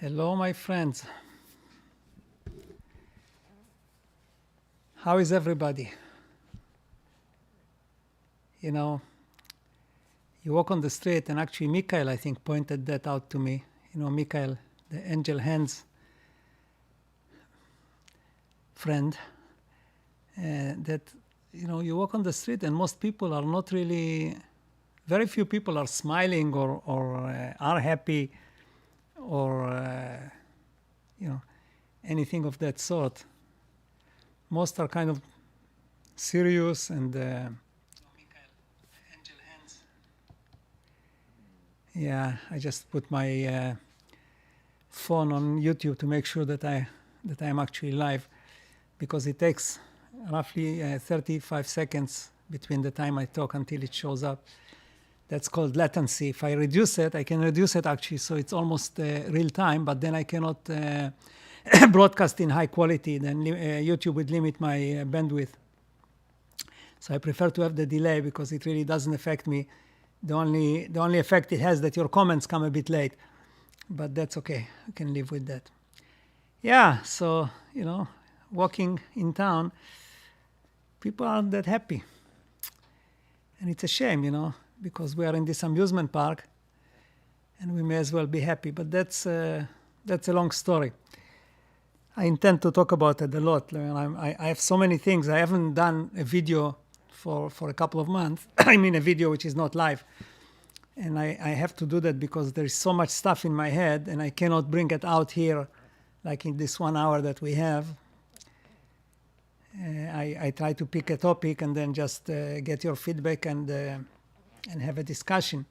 Hello, my friends. How is everybody? You know, you walk on the street, and actually, Mikhail, I think, pointed that out to me. Mikhail, the angel hands friend, that, you walk on the street, and most people are not really, very few people are smiling or are happy or, anything of that sort. Most are kind of serious and yeah, I just put my phone on YouTube to make sure that I'm actually live, because it takes roughly 35 seconds between the time I talk until it shows up. That's called latency. If I reduce it, I can reduce it actually, so it's almost real time, but then I cannot broadcast in high quality. Then YouTube would limit my bandwidth. So I prefer to have the delay because it really doesn't affect me. The only effect it has that your comments come a bit late, but that's okay. I can live with that. Yeah, so, walking in town, people aren't that happy. And it's a shame, because we are in this amusement park and we may as well be happy. But that's a long story. I intend to talk about it a lot. I have so many things. I haven't done a video for a couple of months. I mean, a video which is not live. And I have to do that because there is so much stuff in my head and I cannot bring it out here like in this 1 hour that we have. I try to pick a topic and then just get your feedback and have a discussion.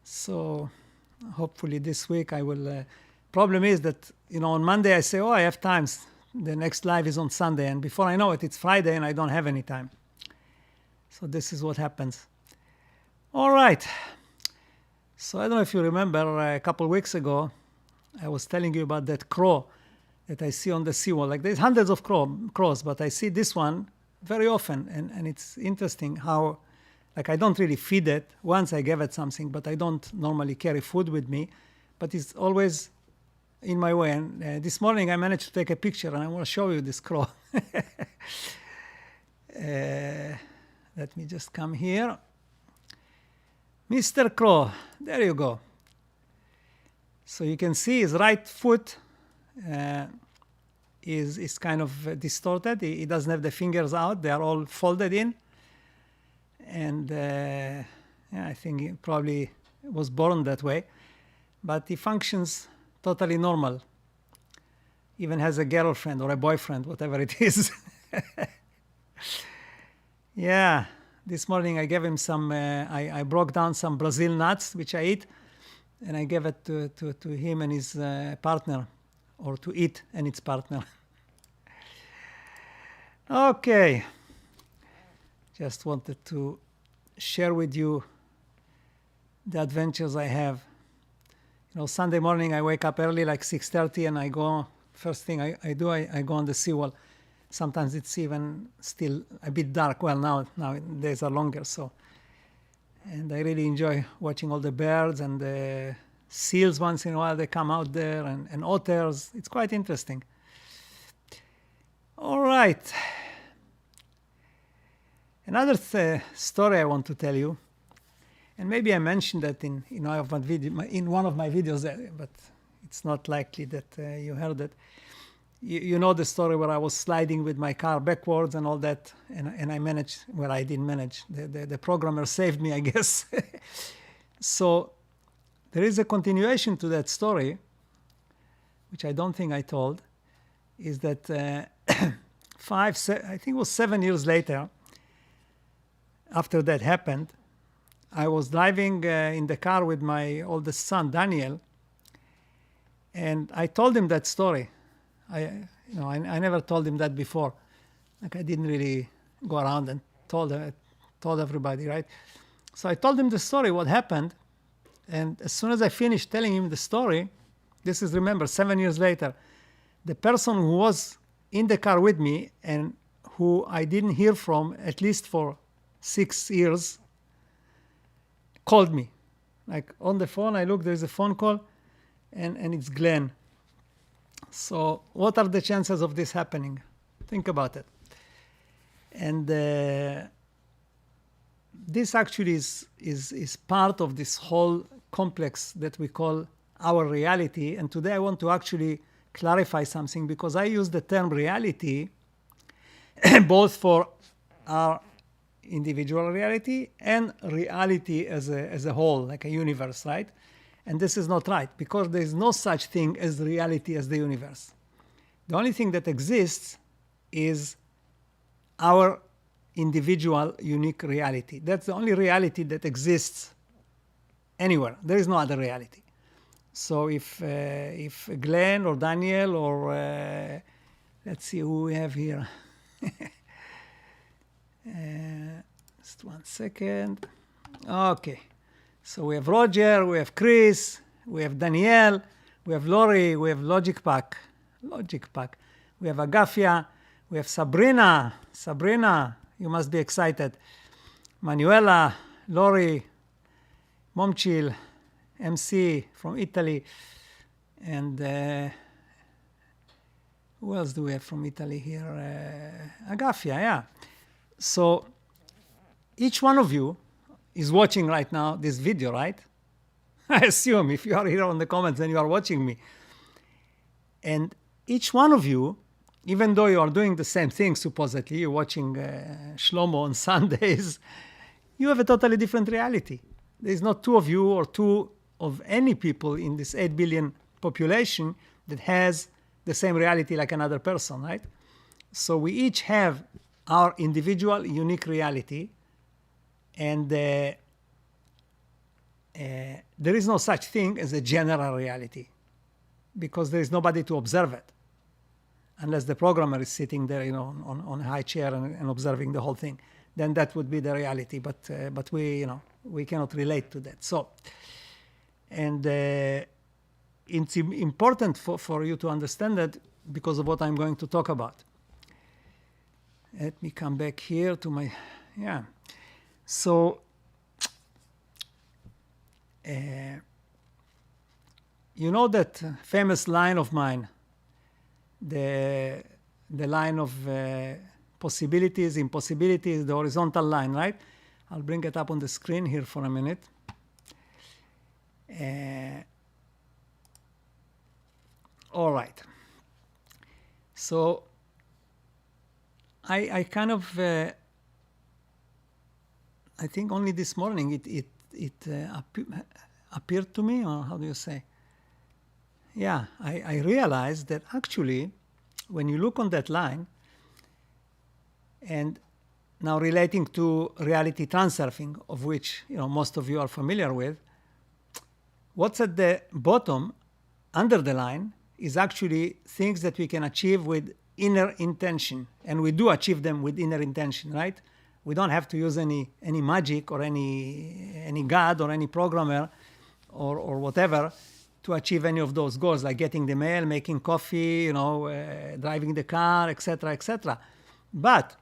So hopefully this week I will. Problem is that, on Monday I say, I have time. The next live is on Sunday. And before I know it, it's Friday and I don't have any time. So this is what happens. All right. So I don't know if you remember a couple of weeks ago, I was telling you about that crow that I see on the seawall. Like there's hundreds of crows, but I see this one very often. And it's interesting how, I don't really feed it. Once I gave it something, but I don't normally carry food with me. But it's always in my way. And this morning I managed to take a picture and I want to show you this crow. Let me just come here. Mr. Crow, there you go. So you can see his right foot is kind of distorted. He doesn't have the fingers out. They are all folded in. And I think he probably was born that way. But he functions totally normal. Even has a girlfriend or a boyfriend, whatever it is. Yeah, this morning I gave him some, I broke down some Brazil nuts, which I eat, and I gave it to him and his partner, or to it and its partner. Okay, just wanted to share with you the adventures I have. Sunday morning I wake up early, like 6:30, and I go, first thing I do, I go on the seawall. Sometimes it's even still a bit dark. Well, now days are longer, so. And I really enjoy watching all the birds and the seals once in a while. They come out there, and otters. It's quite interesting. All right. Another story I want to tell you, and maybe I mentioned that in one of my videos, but it's not likely that you heard it. You know the story where I was sliding with my car backwards and all that, and I managed. Well, I didn't manage. The programmer saved me, I guess. So there is a continuation to that story, which I don't think I told, is that I think it was 7 years later, after that happened, I was driving in the car with my oldest son, Daniel, and I told him that story. I never told him that before. I didn't really go around and told everybody, right? So I told him the story, what happened, and as soon as I finished telling him the story, this is, remember, 7 years later, the person who was in the car with me and who I didn't hear from at least for 6 years called me. On the phone, I look, there's a phone call, and it's Glenn. So what are the chances of this happening? Think about it. And this actually is part of this whole complex that we call our reality. And today I want to actually clarify something, because I use the term reality both for our individual reality and reality as a whole, like a universe, right? And this is not right, because there is no such thing as reality as the universe. The only thing that exists is our individual, unique reality. That's the only reality that exists anywhere. There is no other reality. So if Glenn or Daniel or let's see who we have here. Just 1 second. Okay. So we have Roger, we have Chris, we have Danielle, we have Lori, we have Logic Pack, we have Agafia, we have Sabrina, you must be excited, Manuela, Lori, Momchil, MC from Italy, and who else do we have from Italy here? Agafia, yeah. So each one of you is watching right now this video, right? I assume if you are here on the comments, then you are watching me. And each one of you, even though you are doing the same thing, supposedly, you're watching Shlomo on Sundays, you have a totally different reality. There is not two of you or two of any people in this 8 billion population that has the same reality like another person, right? So we each have our individual, unique reality, and there is no such thing as a general reality, because there is nobody to observe it, unless the programmer is sitting there, on a high chair and observing the whole thing. Then that would be the reality. But we, we cannot relate to that. So, and it's important for you to understand that because of what I'm going to talk about. Let me come back here to my, yeah. So, you know that famous line of mine, the line of possibilities, impossibilities, the horizontal line, right? I'll bring it up on the screen here for a minute. All right. So I kind of, I think only this morning it appeared to me, or how do you say? Yeah, I realized that actually, when you look on that line, and now relating to reality transurfing, of which most of you are familiar with, what's at the bottom, under the line, is actually things that we can achieve with inner intention, and we do achieve them with inner intention, right? We don't have to use any magic or any god or any programmer or whatever to achieve any of those goals, like getting the mail, making coffee, driving the car, etc., etc. But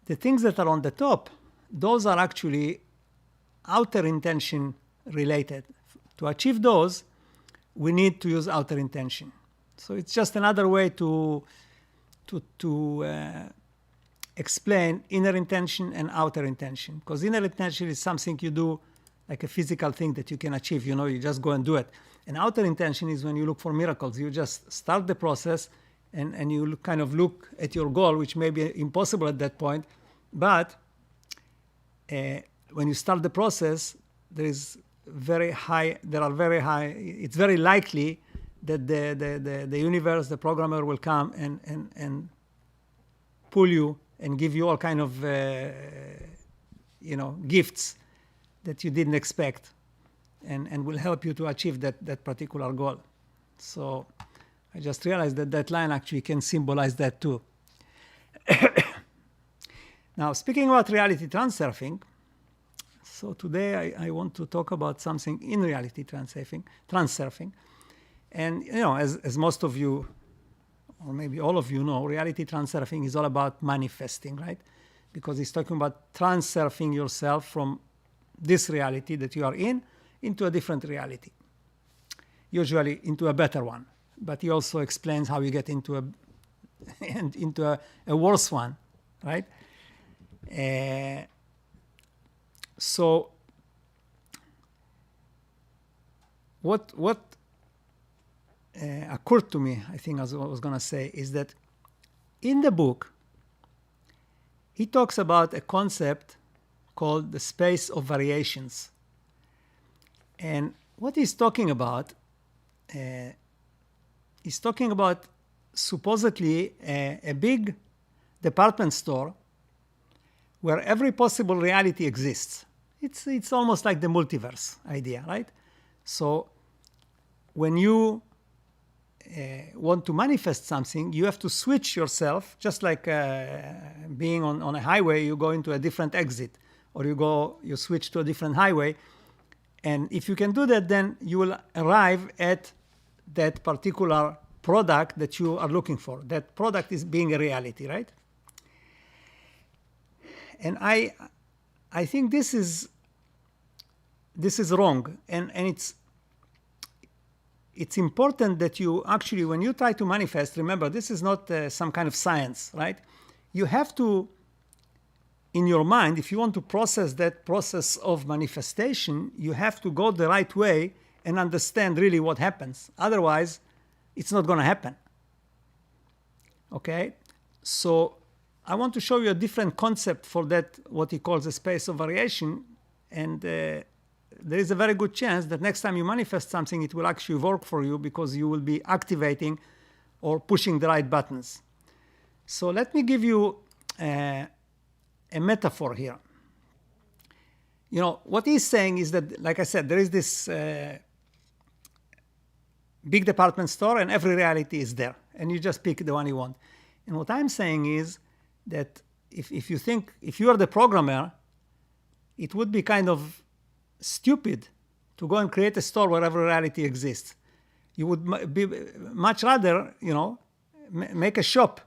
the things that are on the top, those are actually outer intention related. To achieve those, we need to use outer intention. So it's just another way to explain inner intention and outer intention. Because inner intention is something you do, like a physical thing that you can achieve. You just go and do it. And outer intention is when you look for miracles. You just start the process and you kind of look at your goal, which may be impossible at that point. But when you start the process, it's very likely that the universe, the programmer will come and pull you and give you all kind of gifts that you didn't expect, and will help you to achieve that particular goal. So I just realized that line actually can symbolize that too. Now, speaking about reality transurfing, so today I want to talk about something in reality transurfing. And, as most of you, or maybe all of you know, reality transurfing is all about manifesting, right? Because it's talking about transurfing yourself from this reality that you are in into a different reality. usually into a better one. But he also explains how you get into a worse one, right? So what occurred to me, I think, as I was going to say, is that in the book, he talks about a concept called the space of variations. And what he's talking about, he's talking about supposedly a big department store where every possible reality exists. It's almost like the multiverse idea, right? So when you want to manifest something, you have to switch yourself, just like being on a highway, you go into a different exit, or you switch to a different highway. And if you can do that, then you will arrive at that particular product that you are looking for. That product is being a reality, right? And I think this is wrong, and it's important that you actually, when you try to manifest, remember, this is not some kind of science, right? You have to, in your mind, if you want to process that process of manifestation, you have to go the right way and understand really what happens. Otherwise, it's not going to happen. Okay? So I want to show you a different concept for that, what he calls a space of variation. And there is a very good chance that next time you manifest something, it will actually work for you because you will be activating or pushing the right buttons. So let me give you a metaphor here. You know, what he's saying is that, like I said, there is this big department store and every reality is there. And you just pick the one you want. And what I'm saying is that if you think, if you are the programmer, it would be kind of stupid to go and create a store where every reality exists. You would be much rather, you know, make a shop,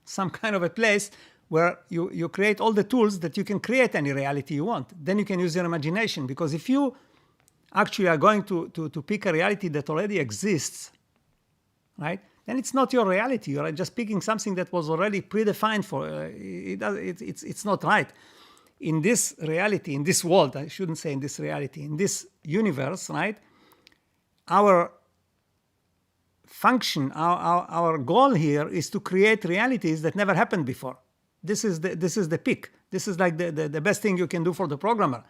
some kind of a place where you create all the tools that you can create any reality you want. Then you can use your imagination, because if you actually are going to pick a reality that already exists, right, then it's not your reality. You're just picking something that was already predefined for. It's not right. In this reality, in this world, I shouldn't say in this reality, in this universe, right, our function, our goal here is to create realities that never happened before. This is the pick. This is like the best thing you can do for the programmer.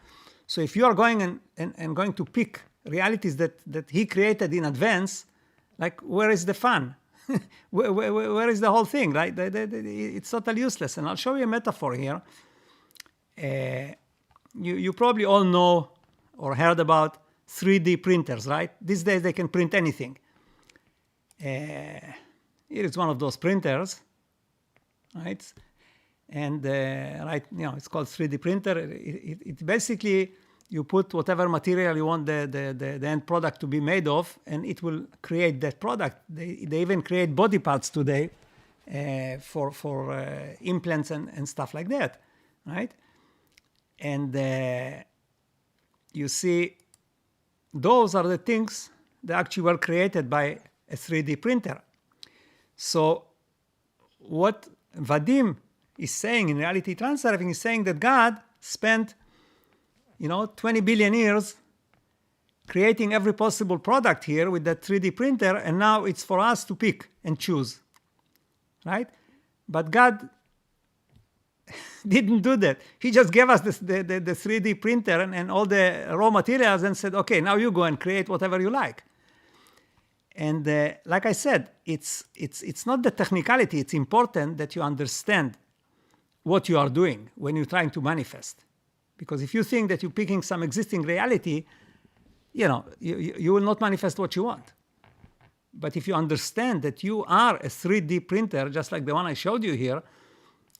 So if you are going and going to pick realities that he created in advance, like, where is the fun? where is the whole thing, right? It's totally useless. And I'll show you a metaphor here. You probably all know or heard about 3D printers, right? These days they can print anything. Here is one of those printers, right? And right, you know, it's called 3D printer. It basically, you put whatever material you want the end product to be made of, and it will create that product. They even create body parts today for implants and stuff like that, right? And you see, those are the things that actually were created by a 3D printer. So what Vadim is saying in Reality Transurfing is saying that God spent, 20 billion years creating every possible product here with that 3D printer, and now it's for us to pick and choose, right? But God didn't do that. He just gave us the 3D printer and all the raw materials and said, okay, now you go and create whatever you like. And like I said, it's not the technicality. It's important that you understand what you are doing when you're trying to manifest. Because if you think that you're picking some existing reality, you will not manifest what you want. But if you understand that you are a 3D printer, just like the one I showed you here,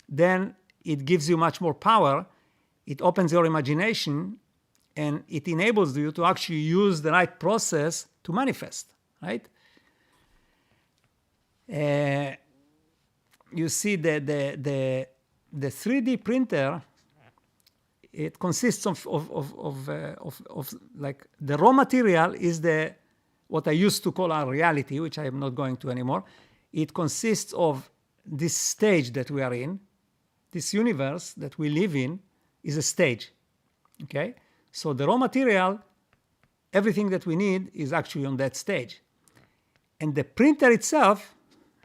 then it gives you much more power. It opens your imagination, and it enables you to actually use the right process to manifest, right? You see the 3D printer, it consists of like the raw material is what I used to call our reality, which I am not going to anymore, it consists of this stage that we are in. This universe that we live in is a stage, okay? So the raw material, everything that we need is actually on that stage. And the printer itself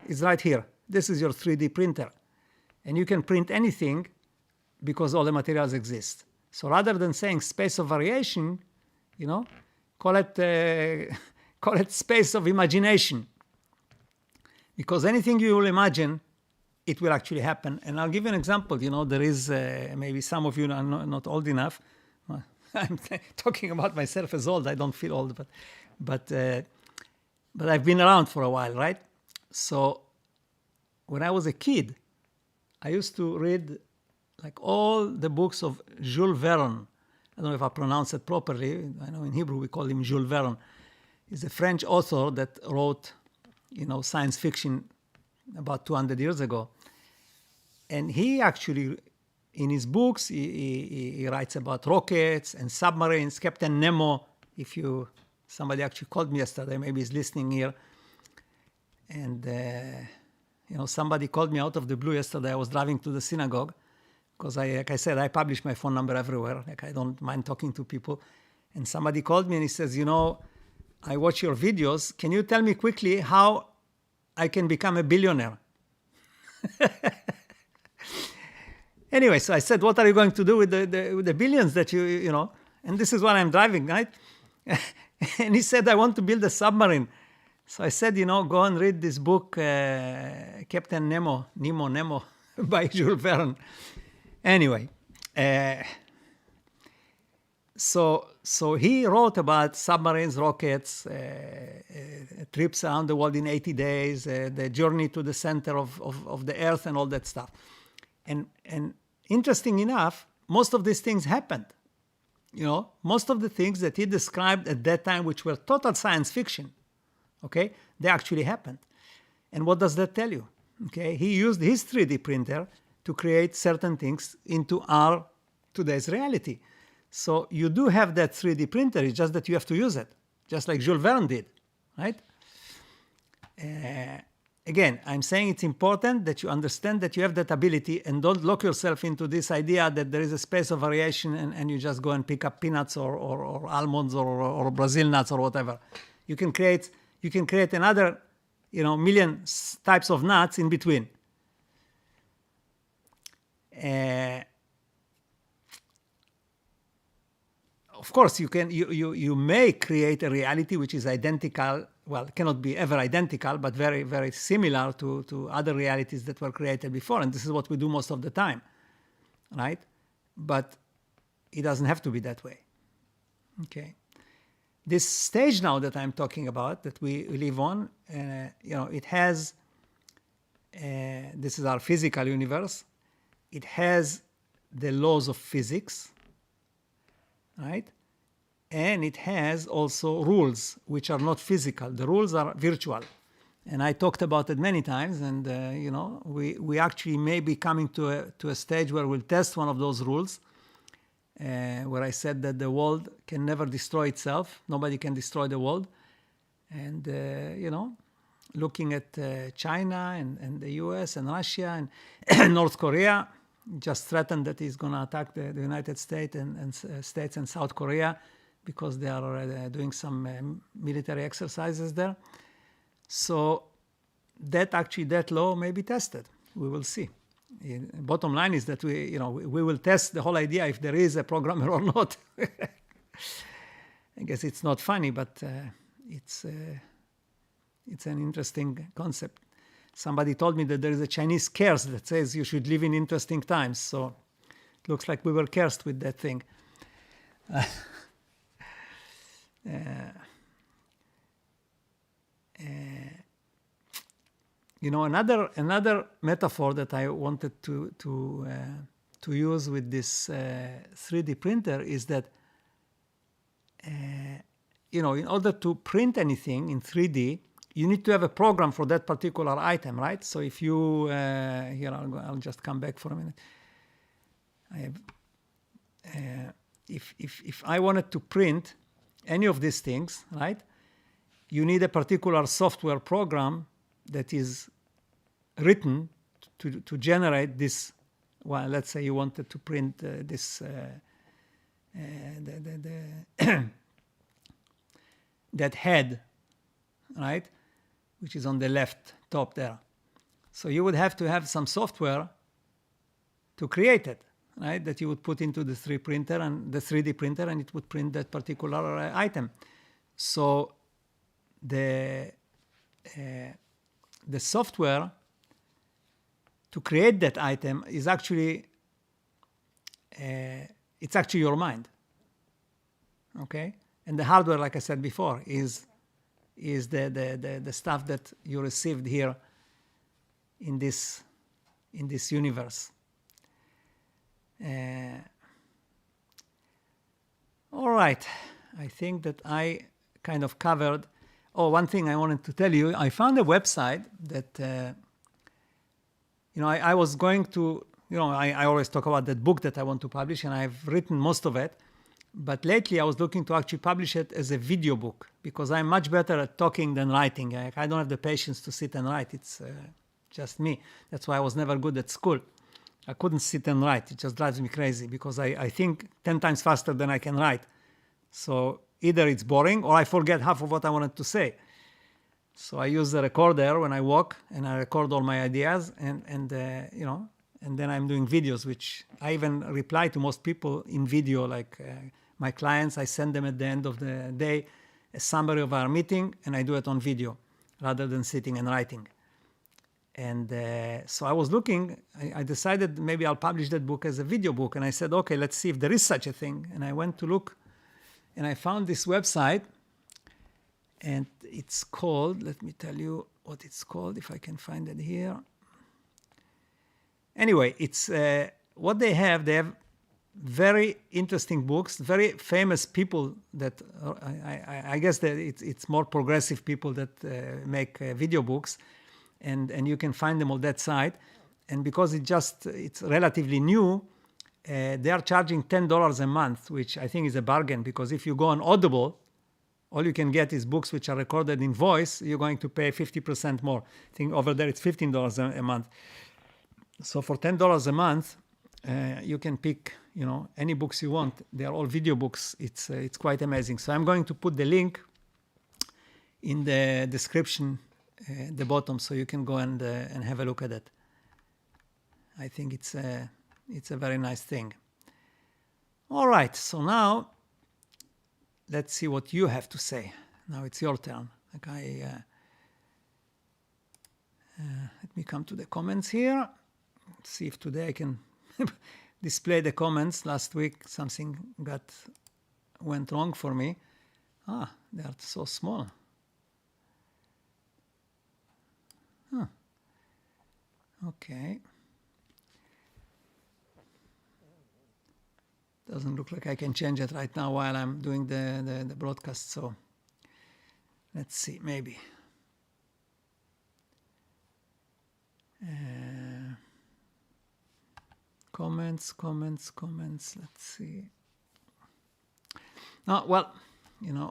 is right here. This is your 3D printer. And you can print anything because all the materials exist. So rather than saying space of variation, call it space of imagination. Because anything you will imagine, it will actually happen. And I'll give you an example. There is, maybe some of you are not old enough. I'm talking about myself as old. I don't feel old, but I've been around for a while, right? So when I was a kid, I used to read like all the books of Jules Verne. I don't know if I pronounce it properly. I know in Hebrew we call him Jules Verne. He's a French author that wrote, science fiction about 200 years ago. And he actually, in his books, he writes about rockets and submarines. Captain Nemo, somebody actually called me yesterday, maybe he's listening here. And, somebody called me out of the blue yesterday. I was driving to the synagogue because, like I said, I publish my phone number everywhere. Like, I don't mind talking to people. And somebody called me and he says, I watch your videos. Can you tell me quickly how I can become a billionaire? Anyway, so I said, what are you going to do with the billions that and this is what I'm driving, right? And he said, I want to build a submarine. So I said, go and read this book, Captain Nemo, by Jules Verne. Anyway, so he wrote about submarines, rockets, trips around the world in 80 days, the journey to the center of the earth and all that stuff. And interesting enough, most of these things happened. Most of the things that he described at that time, which were total science fiction, okay, they actually happened. And what does that tell you? Okay, he used his 3D printer to create certain things into our today's reality. So you do have that 3D printer, it's just that you have to use it, just like Jules Verne did, right? Again, I'm saying it's important that you understand that you have that ability and don't lock yourself into this idea that there is a space of variation and you just go and pick up peanuts or almonds or Brazil nuts or whatever. You can create another, million types of nuts in between. Of course, you may create a reality which is identical. Well, it cannot be ever identical, but very, very similar to other realities that were created before. And this is what we do most of the time, right? But it doesn't have to be that way, okay? This stage now that I'm talking about, that we live on, it has, this is our physical universe. It has the laws of physics, right? And it has also rules which are not physical. The rules are virtual. And I talked about it many times. And, we actually may be coming to a stage where we'll test one of those rules, where I said that the world can never destroy itself. Nobody can destroy the world. And, looking at China and the US and Russia and North Korea, just threatened that he's going to attack the United States and South Korea because they are doing some military exercises there. So that law may be tested. We will see. Bottom line is that we will test the whole idea if there is a programmer or not. I guess it's not funny, but it's an interesting concept. Somebody told me that there is a Chinese curse that says you should live in interesting times. So it looks like we were cursed with that thing. Another metaphor that I wanted to use with this 3D printer is that in order to print anything in 3D, you need to have a program for that particular item, right? So if you here, I'll just come back for a minute. I have if I wanted to print any of these things, right? you need a particular software program that is written to generate this. Well, let's say you wanted to print this that head, right, which is on the left top there. So you would have to have some software to create it, right, that you would put into the 3D printer, and it would print that particular item. So the software to create that item is actually it's actually your mind, okay? And the hardware, like I said before, is the stuff that you received here in this universe. All right, I think that I kind of covered. Oh, one thing I wanted to tell you, I found a website that, I was going to, I always talk about that book that I want to publish, and I've written most of it. But lately I was looking to actually publish it as a video book, because I'm much better at talking than writing. I don't have the patience to sit and write. It's just me. That's why I was never good at school. I couldn't sit and write. It just drives me crazy, because I think 10 times faster than I can write. So either it's boring or I forget half of what I wanted to say. So I use the recorder when I walk, and I record all my ideas, and then I'm doing videos, which I even reply to most people in video, like my clients. I send them at the end of the day a summary of our meeting, and I do it on video rather than sitting and writing. And so I was looking, I decided maybe I'll publish that book as a video book. And I said, okay, let's see if there is such a thing. And I went to look, and I found this website, and it's called, let me tell you what it's called, if I can find it here. Anyway, it's what they have very interesting books, very famous people that, I guess that it's more progressive people that make video books. And you can find them on that site. And because it's relatively new, they are charging $10 a month, which I think is a bargain, because if you go on Audible, all you can get is books which are recorded in voice. You're going to pay 50% more. I think over there it's $15 a month. So for $10 a month, you can pick any books you want. They are all video books. It's quite amazing. So I'm going to put the link in the description at the bottom, so you can go and have a look at it. I think it's a very nice thing. All right, so now let's see what you have to say. Now it's your turn. Let me come to the comments here. Let's see if today I can display the comments. Last week something went wrong for me. They are so small. Okay. Doesn't look like I can change it right now while I'm doing the broadcast, so let's see, maybe. Comments, let's see. Well,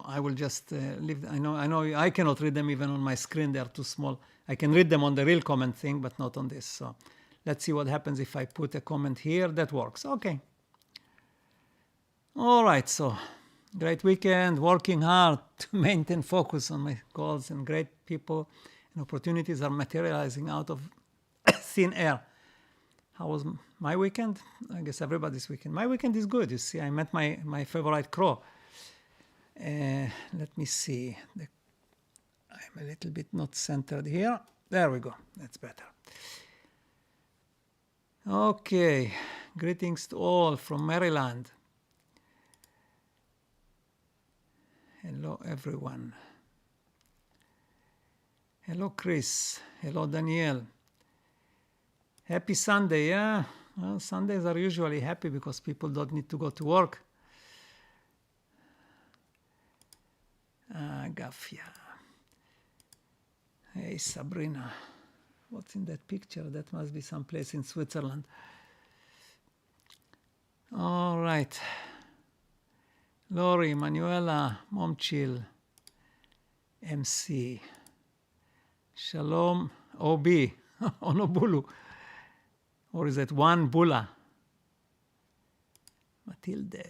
I will just leave. I know I cannot read them even on my screen. They are too small. I can read them on the real comment thing, but not on this. So let's see what happens if I put a comment here. That works. Okay. All right. So great weekend, working hard to maintain focus on my goals, and great people and opportunities are materializing out of thin air. How was my weekend? I guess everybody's weekend. My weekend is good. You see, I met my favorite crow. Let me see. I'm a little bit not centered here. There we go. That's better. Okay. Greetings to all from Maryland. Hello, everyone. Hello, Chris. Hello, Danielle. Happy Sunday, yeah? Well, Sundays are usually happy because people don't need to go to work. Gafia. Hey, Sabrina. What's in that picture? That must be someplace in Switzerland. All right. Lori, Manuela, Momchill. MC. Shalom, OB, Onobulu. Or is it one Bula? Matilde.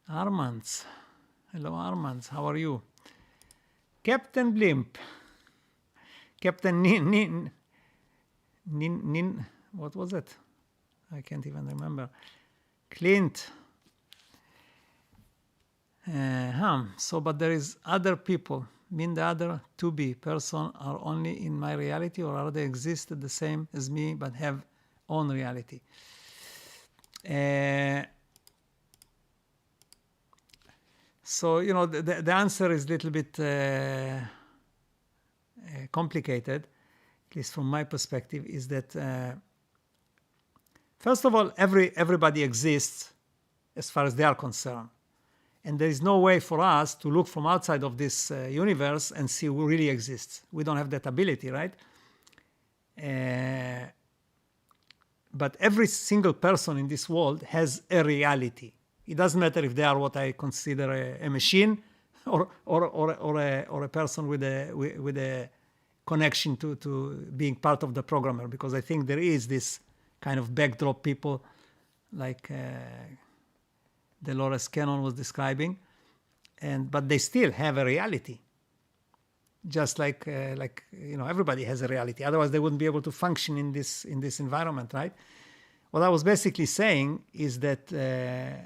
Armands. Hello, Armands. How are you? Captain Blimp. Captain Nin. What was it? I can't even remember. Clint. So, but there is other people. Mean the other to be person are only in my reality, or are they exist the same as me but have own reality? So, you know, the answer is a little bit complicated, at least from my perspective, is that first of all, everybody exists as far as they are concerned. And there is no way for us to look from outside of this universe and see who really exists. We don't have that ability, right? But every single person in this world has a reality. It doesn't matter if they are what I consider a machine or a person with a connection to being part of the programmer, because I think there is this kind of backdrop people like Dolores Cannon was describing, but they still have a reality. Just like you know, everybody has a reality. Otherwise, they wouldn't be able to function in this environment, right? What I was basically saying is that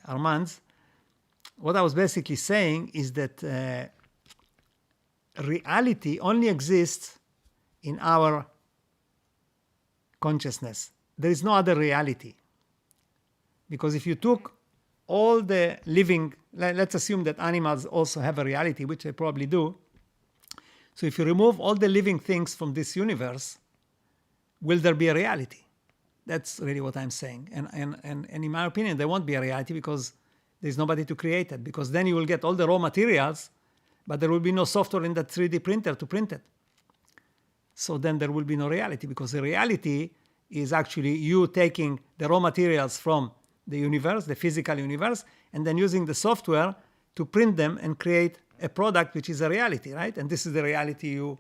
Armand, what I was basically saying is that reality only exists in our consciousness. There is no other reality, because if you took all the living, let's assume that animals also have a reality, which they probably do. So if you remove all the living things from this universe, will there be a reality? That's really what I'm saying. And in my opinion, there won't be a reality, because there's nobody to create it, because then you will get all the raw materials, but there will be no software in that 3D printer to print it. So then there will be no reality, because the reality is actually you taking the raw materials from the universe, the physical universe, and then using the software to print them and create a product which is a reality, right? And this is the reality you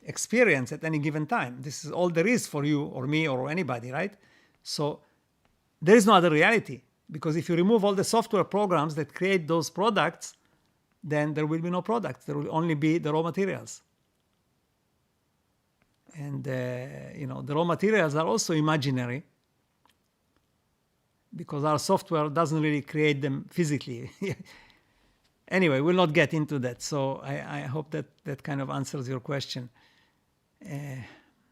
experience at any given time. This is all there is for you or me or anybody, right? So there is no other reality, because if you remove all the software programs that create those products, then there will be no products. There will only be the raw materials. And, you know, the raw materials are also imaginary, because our software doesn't really create them physically. Anyway, we'll not get into that. So I hope that kind of answers your question.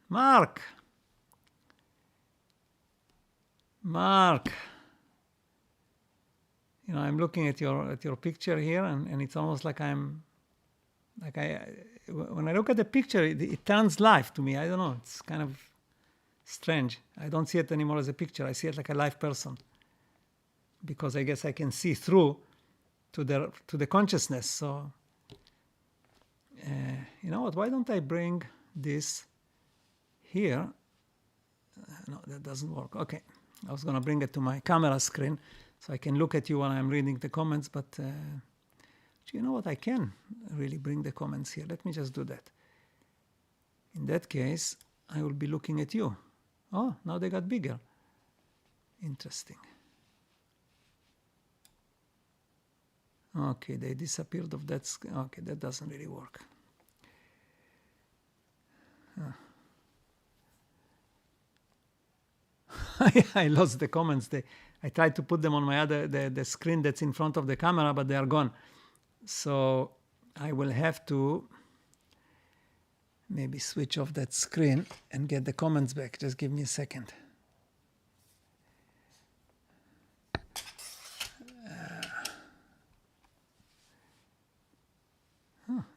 Mark, you know, I'm looking at your picture here, and it's almost like when I look at the picture, it turns live to me. I don't know. It's kind of strange. I don't see it anymore as a picture. I see it like a live person, because I guess I can see through to the consciousness. So, you know what? Why don't I bring this here? No, that doesn't work. Okay, I was going to bring it to my camera screen so I can look at you while I'm reading the comments, but you know what? I can really bring the comments here. Let me just do that. In that case, I will be looking at you. Oh, now they got bigger. Interesting. Okay, they disappeared of that. Okay, that doesn't really work. I lost the comments. I tried to put them on my the screen that's in front of the camera, but they are gone. So I will have to maybe switch off that screen and get the comments back. Just give me a second.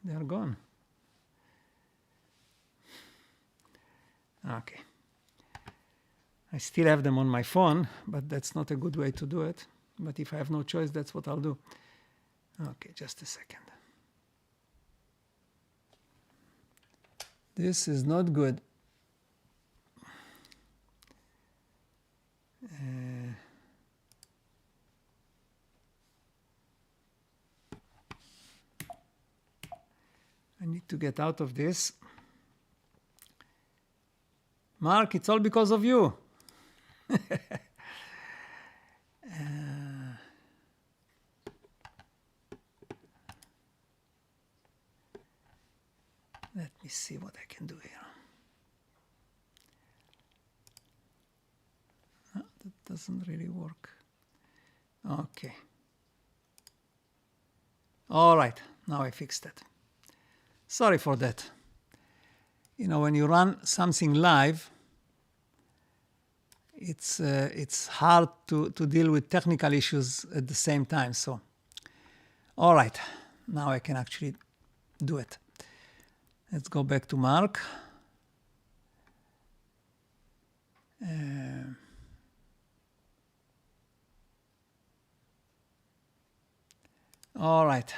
They are gone. Okay. I still have them on my phone, but that's not a good way to do it. But if I have no choice, that's what I'll do. Okay, just a second. This is not good. I need to get out of this. Mark, it's all because of you. Let me see what I can do here. Oh, that doesn't really work. Okay. All right, now I fixed it. Sorry for that. You know, when you run something live, it's hard to deal with technical issues at the same time. So, all right, now I can actually do it. Let's go back to Mark. All right.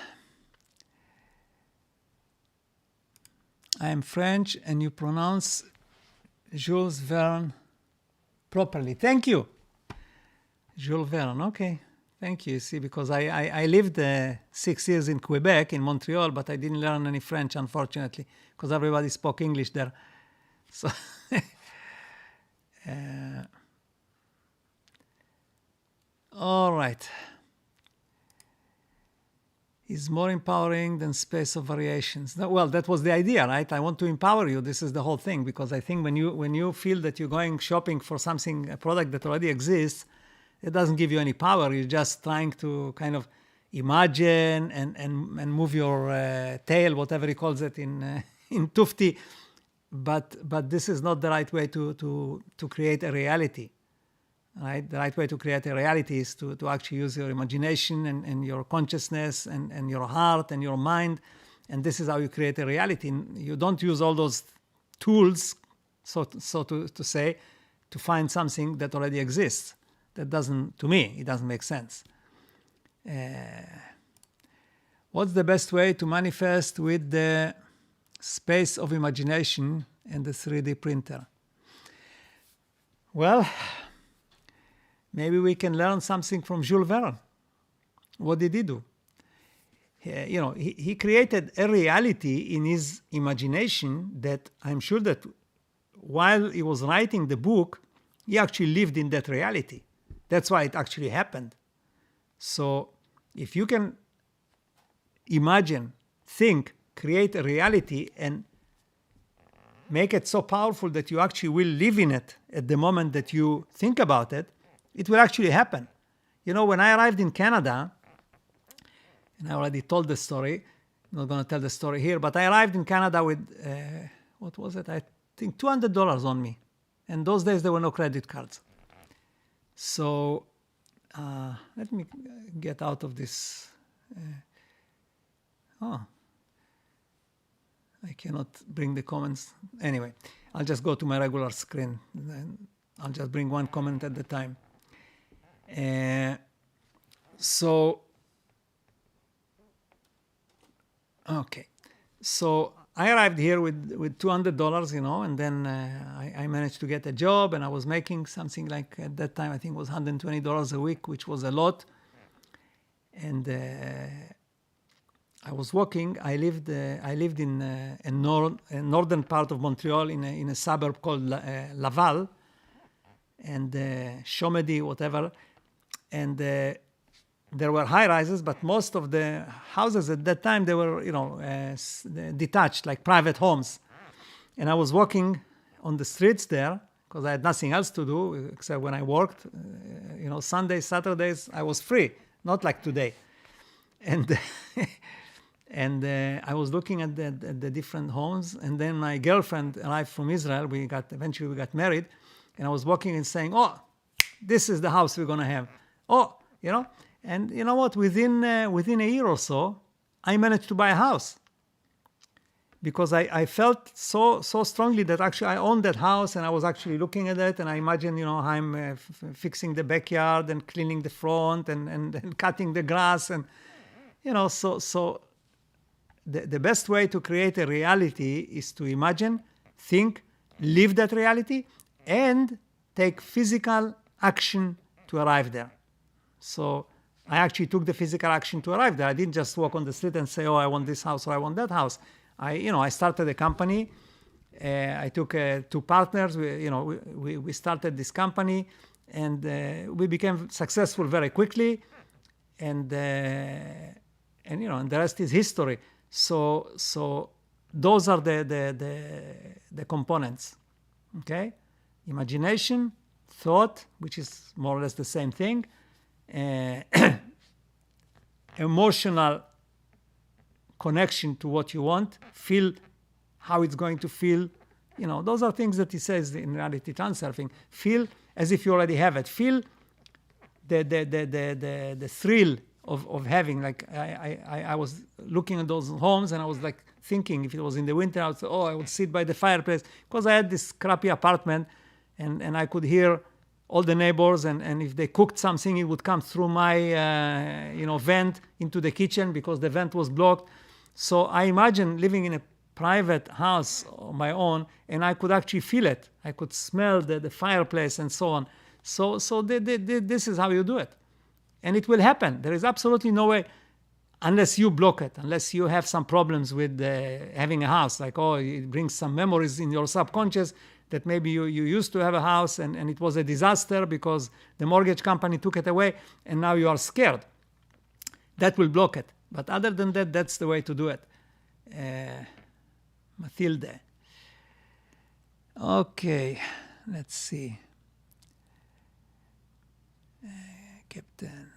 I am French and you pronounce Jules Verne properly. Thank you. Jules Verne, okay. Thank you. See, because I lived 6 years in Quebec, in Montreal, but I didn't learn any French, unfortunately, because everybody spoke English there. So, all right. Is more empowering than space of variations. Well, that was the idea, right? I want to empower you. This is the whole thing, because I think when you feel that you're going shopping for something, a product that already exists, it doesn't give you any power. You're just trying to kind of imagine and move your tail, whatever he calls it in Tufti. But this is not the right way to create a reality. Right? The right way to create a reality is to actually use your imagination and your consciousness and your heart and your mind. And this is how you create a reality. You don't use all those tools, so to say, to find something that already exists. That doesn't, to me, it doesn't make sense. What's the best way to manifest with the space of imagination and the 3D printer? Well, maybe we can learn something from Jules Verne. What did he do? He created a reality in his imagination that I'm sure that while he was writing the book, he actually lived in that reality. That's why it actually happened. So if you can imagine, think, create a reality and make it so powerful that you actually will live in it at the moment that you think about it, it will actually happen. You know, when I arrived in Canada, and I already told the story, I'm not going to tell the story here, but I arrived in Canada with, what was it? I think $200 on me. And those days there were no credit cards. So let me get out of this. I cannot bring the comments. Anyway, I'll just go to my regular screen. I'll just bring one comment at a time. Okay. So I arrived here with $200, and then I managed to get a job, and I was making something like, at that time, I think it was $120 a week, which was a lot. And I was working. I lived in a northern part of Montreal in a suburb called Laval, and Chomedy, whatever. And there were high rises, but most of the houses at that time, they were, detached, like private homes. And I was walking on the streets there because I had nothing else to do except when I worked. Sundays, Saturdays, I was free, not like today. And I was looking at the different homes. And then my girlfriend arrived from Israel. Eventually we got married. And I was walking and saying, oh, this is the house we're going to have. Oh, And you know what? Within a year or so, I managed to buy a house because I felt so strongly that actually I owned that house, and I was actually looking at it, and I imagined, I'm fixing the backyard and cleaning the front and cutting the grass, and so the best way to create a reality is to imagine, think, live that reality, and take physical action to arrive there. So I actually took the physical action to arrive there. I didn't just walk on the street and say, oh, I want this house or I want that house. I started a company. I took 2 partners. We started this company, and we became successful very quickly, and the rest is history. So those are the components. Okay, imagination, thought, which is more or less the same thing, emotional connection to what you want, feel how it's going to feel. Those are things that he says in Reality Transurfing. Feel as if you already have it. Feel the thrill of having, like, I was looking at those homes, and I was like thinking, if it was in the winter, I would sit by the fireplace, because I had this crappy apartment, and I could hear all the neighbors, and if they cooked something, it would come through my vent into the kitchen, because the vent was blocked. So I imagine living in a private house on my own, and I could actually feel it. I could smell the fireplace and so on. So this is how you do it. And it will happen. There is absolutely no way, unless you block it, unless you have some problems with having a house, like, it brings some memories in your subconscious that maybe you used to have a house, and it was a disaster because the mortgage company took it away, and now you are scared. That will block it. But other than that, that's the way to do it. Mathilde. Okay, let's see. Captain.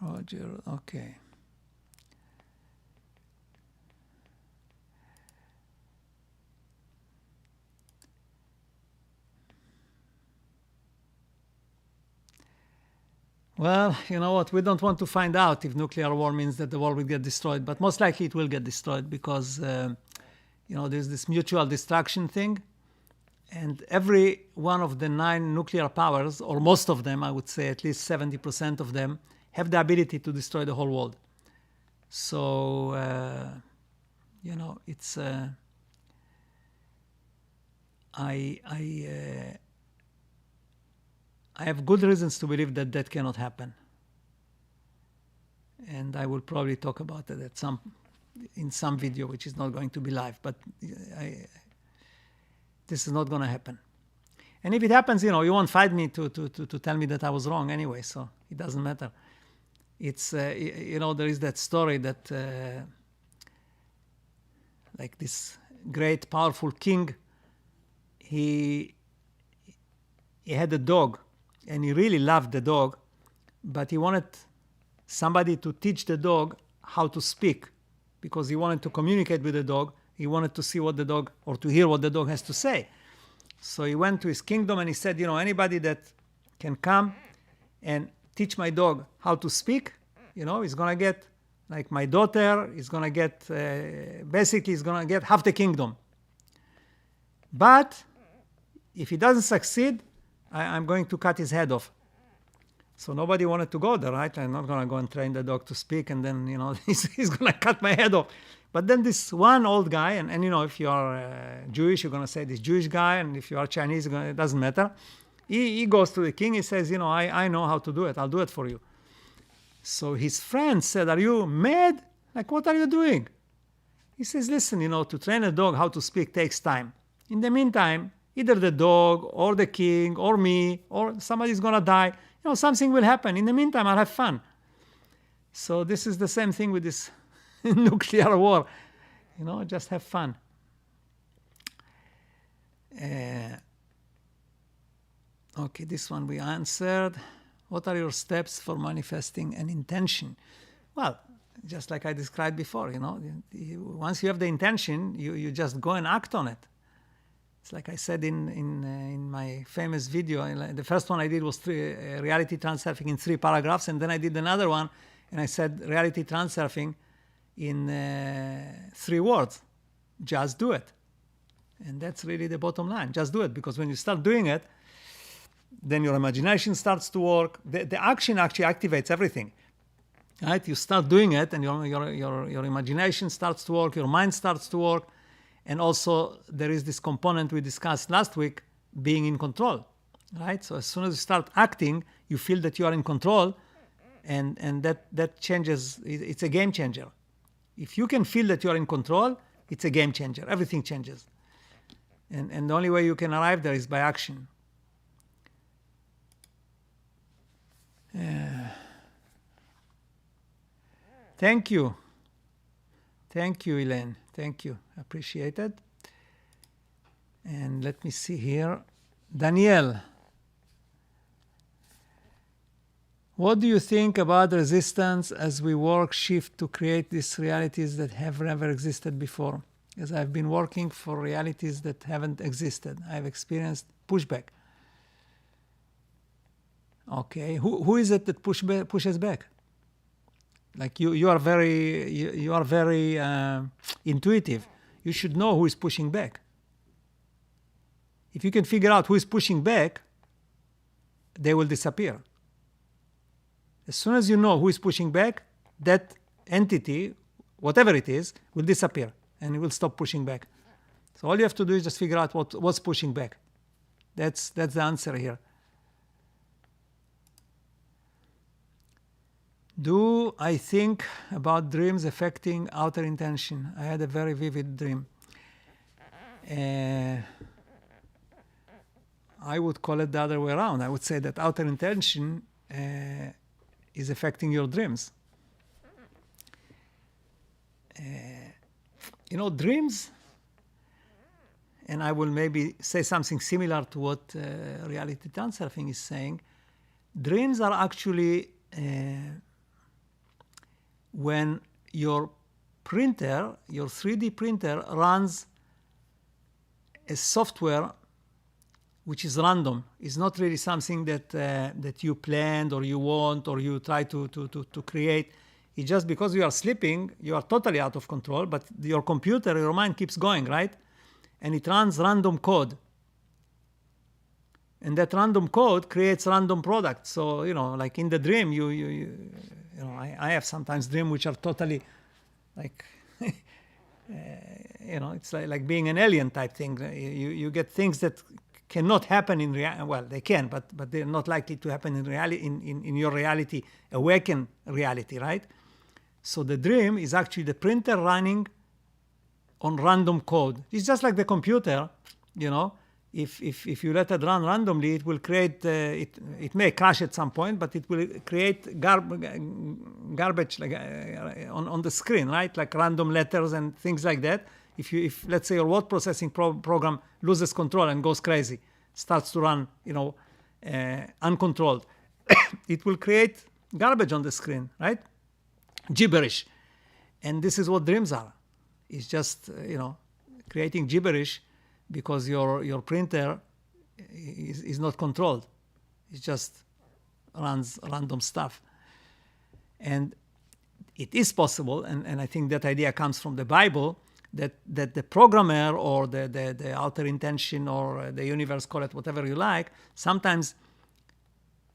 Roger, okay. Well, you know what? We don't want to find out if nuclear war means that the world will get destroyed, but most likely it will get destroyed because, there's this mutual destruction thing. And every one of the 9 nuclear powers, or most of them, I would say at least 70% of them, have the ability to destroy the whole world. So, it's... I have good reasons to believe that that cannot happen. And I will probably talk about it in some video, which is not going to be live. But this is not going to happen. And if it happens, you won't fight me to tell me that I was wrong anyway, so it doesn't matter. It's, there is that story that, like this great, powerful king, he had a dog, and he really loved the dog, but he wanted somebody to teach the dog how to speak, because he wanted to communicate with the dog. He wanted to see what the dog, or to hear what the dog has to say. So he went to his kingdom and he said, anybody that can come and teach my dog how to speak, he's going to get, like my daughter, he's going to get, basically he's going to get half the kingdom. But if he doesn't succeed, I'm going to cut his head off. So nobody wanted to go there, right? I'm not going to go and train the dog to speak, and then, he's going to cut my head off. But then this one old guy, and if you are Jewish, you're going to say this Jewish guy, and if you are Chinese, it doesn't matter. He goes to the king, he says, I know how to do it, I'll do it for you. So his friend said, are you mad? Like, what are you doing? He says, listen, to train a dog how to speak takes time. In the meantime, either the dog or the king or me or somebody's going to die. Something will happen. In the meantime, I'll have fun. So this is the same thing with this nuclear war. Just have fun. Okay, this one we answered. What are your steps for manifesting an intention? Well, just like I described before, once you have the intention, you just go and act on it. It's like I said in my famous video. The first one I did was Reality Transurfing in 3 paragraphs, and then I did another one, and I said Reality Transurfing in 3 words. Just do it. And that's really the bottom line. Just do it, because when you start doing it, then your imagination starts to work. The action actually activates everything. Right? You start doing it, and your imagination starts to work, your mind starts to work. And also, there is this component we discussed last week, being in control, right? So as soon as you start acting, you feel that you are in control, and that changes. It's a game changer. If you can feel that you are in control, it's a game changer. Everything changes. And the only way you can arrive there is by action. Thank you. Thank you, Elaine. Thank you. Appreciate it. And let me see here. Danielle, what do you think about resistance as we work shift to create these realities that have never existed before? As I've been working for realities that haven't existed, I've experienced pushback. Okay, who is it that pushes back? Like you are very intuitive. You should know who is pushing back. If you can figure out who is pushing back, they will disappear. As soon as you know who is pushing back, that entity, whatever it is, will disappear and it will stop pushing back. So all you have to do is just figure out what's pushing back. That's the answer here. Do I think about dreams affecting outer intention? I had a very vivid dream. I would call it the other way around. I would say that outer intention is affecting your dreams. Dreams, and I will maybe say something similar to what Reality Transurfing is saying. Dreams are actually when your printer, your 3D printer, runs a software which is random. It's not really something that you planned or you want or you try to create. It's just because you are sleeping, you are totally out of control, but your computer, your mind keeps going, right? And it runs random code. And that random code creates random products. So, like in the dream, I have sometimes dreams which are totally like, it's like being an alien type thing. You get things that cannot happen in reality. Well, they can, but they're not likely to happen in reality, in your reality, awakened reality, right? So the dream is actually the printer running on random code. It's just like the computer, If you let it run randomly, it will create, it may crash at some point, but it will create garbage like, on the screen, right? Like random letters and things like that. If let's say your word processing program loses control and goes crazy, starts to run, uncontrolled, it will create garbage on the screen, right? Gibberish. And this is what dreams are. It's just, creating gibberish because your printer is not controlled. It just runs random stuff. And it is possible, and I think that idea comes from the Bible, that the programmer or the outer intention or the universe, call it whatever you like, sometimes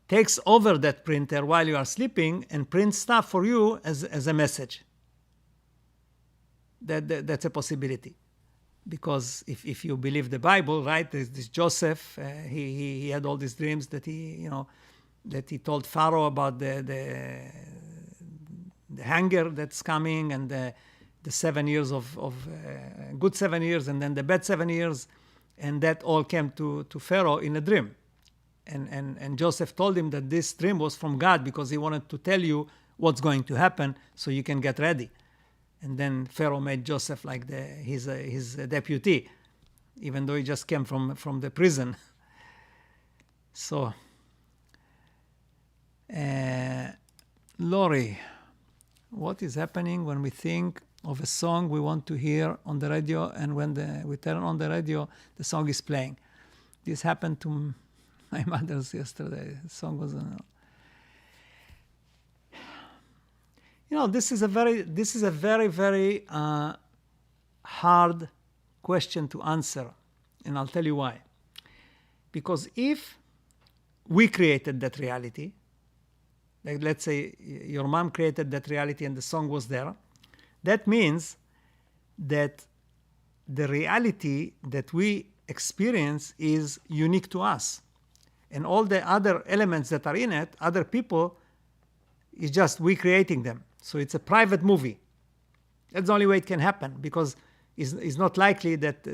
takes over that printer while you are sleeping and prints stuff for you as a message. That's a possibility. Because if you believe the Bible, right, there's this Joseph, he had all these dreams that he told Pharaoh about the hunger that's coming and the 7 years of good 7 years and then the bad 7 years, and that all came to Pharaoh in a dream. And Joseph told him that this dream was from God because he wanted to tell you what's going to happen so you can get ready. And then Pharaoh made Joseph like his deputy, even though he just came from the prison. So, Lori, what is happening when we think of a song we want to hear on the radio, and when we turn on the radio, the song is playing? This happened to my mother's yesterday. The song was this is a very, very hard question to answer, and I'll tell you why. Because if we created that reality, like let's say your mom created that reality and the song was there, that means that the reality that we experience is unique to us. And all the other elements that are in it, other people, It's just we creating them. So it's a private movie. That's the only way it can happen, because it's not likely that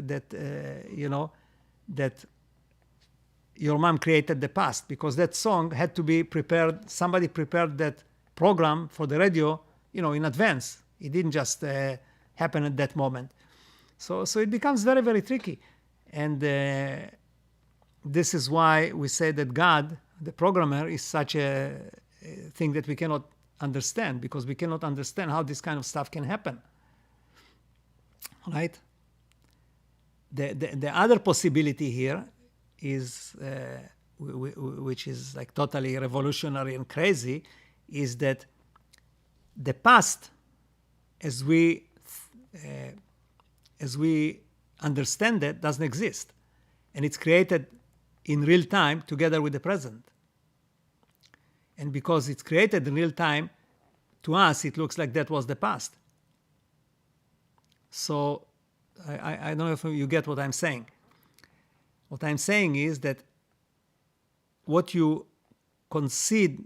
your mom created the past, because that song had to be prepared. Somebody prepared that program for the radio, in advance. It didn't just happen at that moment. So it becomes very, very tricky. And this is why we say that God, the programmer, is such a thing that we cannot understand, because we cannot understand how this kind of stuff can happen. Right? The other possibility here is, which is like totally revolutionary and crazy, is that the past, as we understand it, doesn't exist, and it's created in real time together with the present. And because it's created in real time, to us it looks like that was the past. So I don't know if you get what I'm saying. What I'm saying is that what you conceive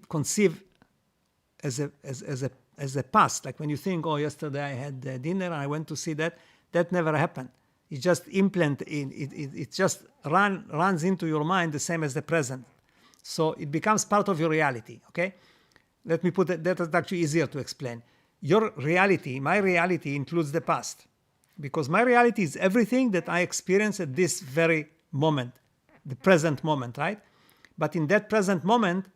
as a past, like when you think, oh, yesterday I had dinner and I went to see that never happened. It just it just runs into your mind the same as the present. So it becomes part of your reality, okay? Let me put it, that is actually easier to explain. Your reality, my reality, includes the past, because my reality is everything that I experience at this very moment, the present moment, right? But in that present moment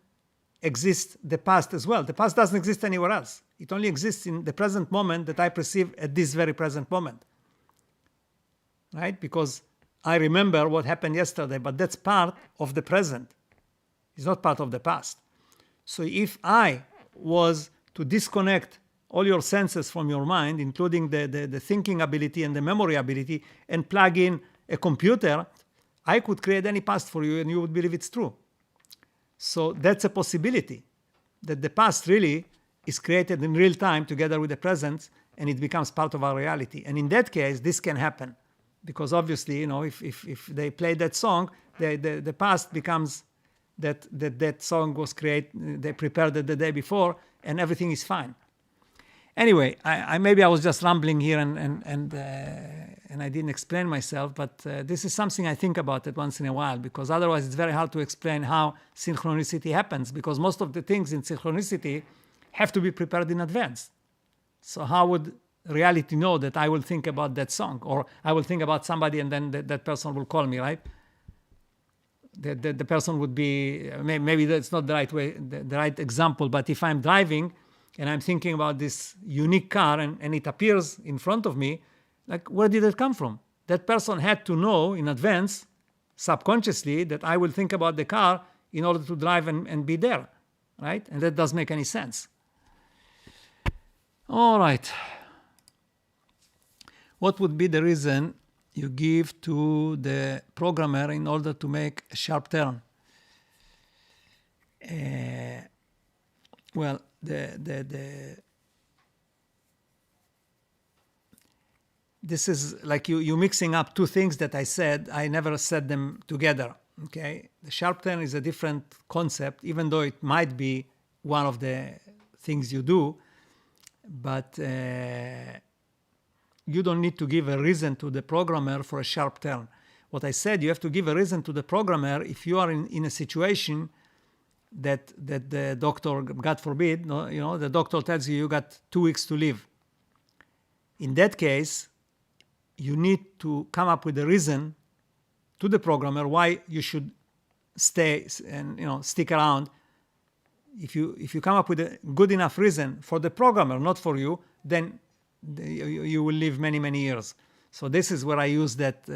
exists the past as well. The past doesn't exist anywhere else. It only exists in the present moment that I perceive at this very present moment, right? Because I remember what happened yesterday, but that's part of the present. It's not part of the past. So if I was to disconnect all your senses from your mind, including the thinking ability and the memory ability, and plug in a computer, I could create any past for you and you would believe it's true. So that's a possibility, that the past really is created in real time together with the present, and it becomes part of our reality. And in that case, this can happen, because obviously, if they play that song, the past becomes that song was created, they prepared it the day before, and everything is fine. Anyway, maybe I was just rambling here and I didn't explain myself, but this is something I think about it once in a while, because otherwise it's very hard to explain how synchronicity happens, because most of the things in synchronicity have to be prepared in advance. So how would reality know that I will think about that song, or I will think about somebody and then that person will call me, right? The person would be, maybe that's not the right way, the right example, but if I'm driving and I'm thinking about this unique car and it appears in front of me, like, where did it come from? That person had to know in advance, subconsciously, that I will think about the car in order to drive and be there, right? And that doesn't make any sense. All right. What would be the reason you give to the programmer in order to make a sharp turn? Well, this is like you mixing up two things that I said. I never said them together, okay? The sharp turn is a different concept, even though it might be one of the things you do, but you don't need to give a reason to the programmer for a sharp turn. What I said, you have to give a reason to the programmer if you are in a situation that the doctor, God forbid, the doctor tells you got 2 weeks to live. In that case, you need to come up with a reason to the programmer why you should stay and stick around. If you come up with a good enough reason for the programmer, not for you, then you will live many, many years. So this is where I use that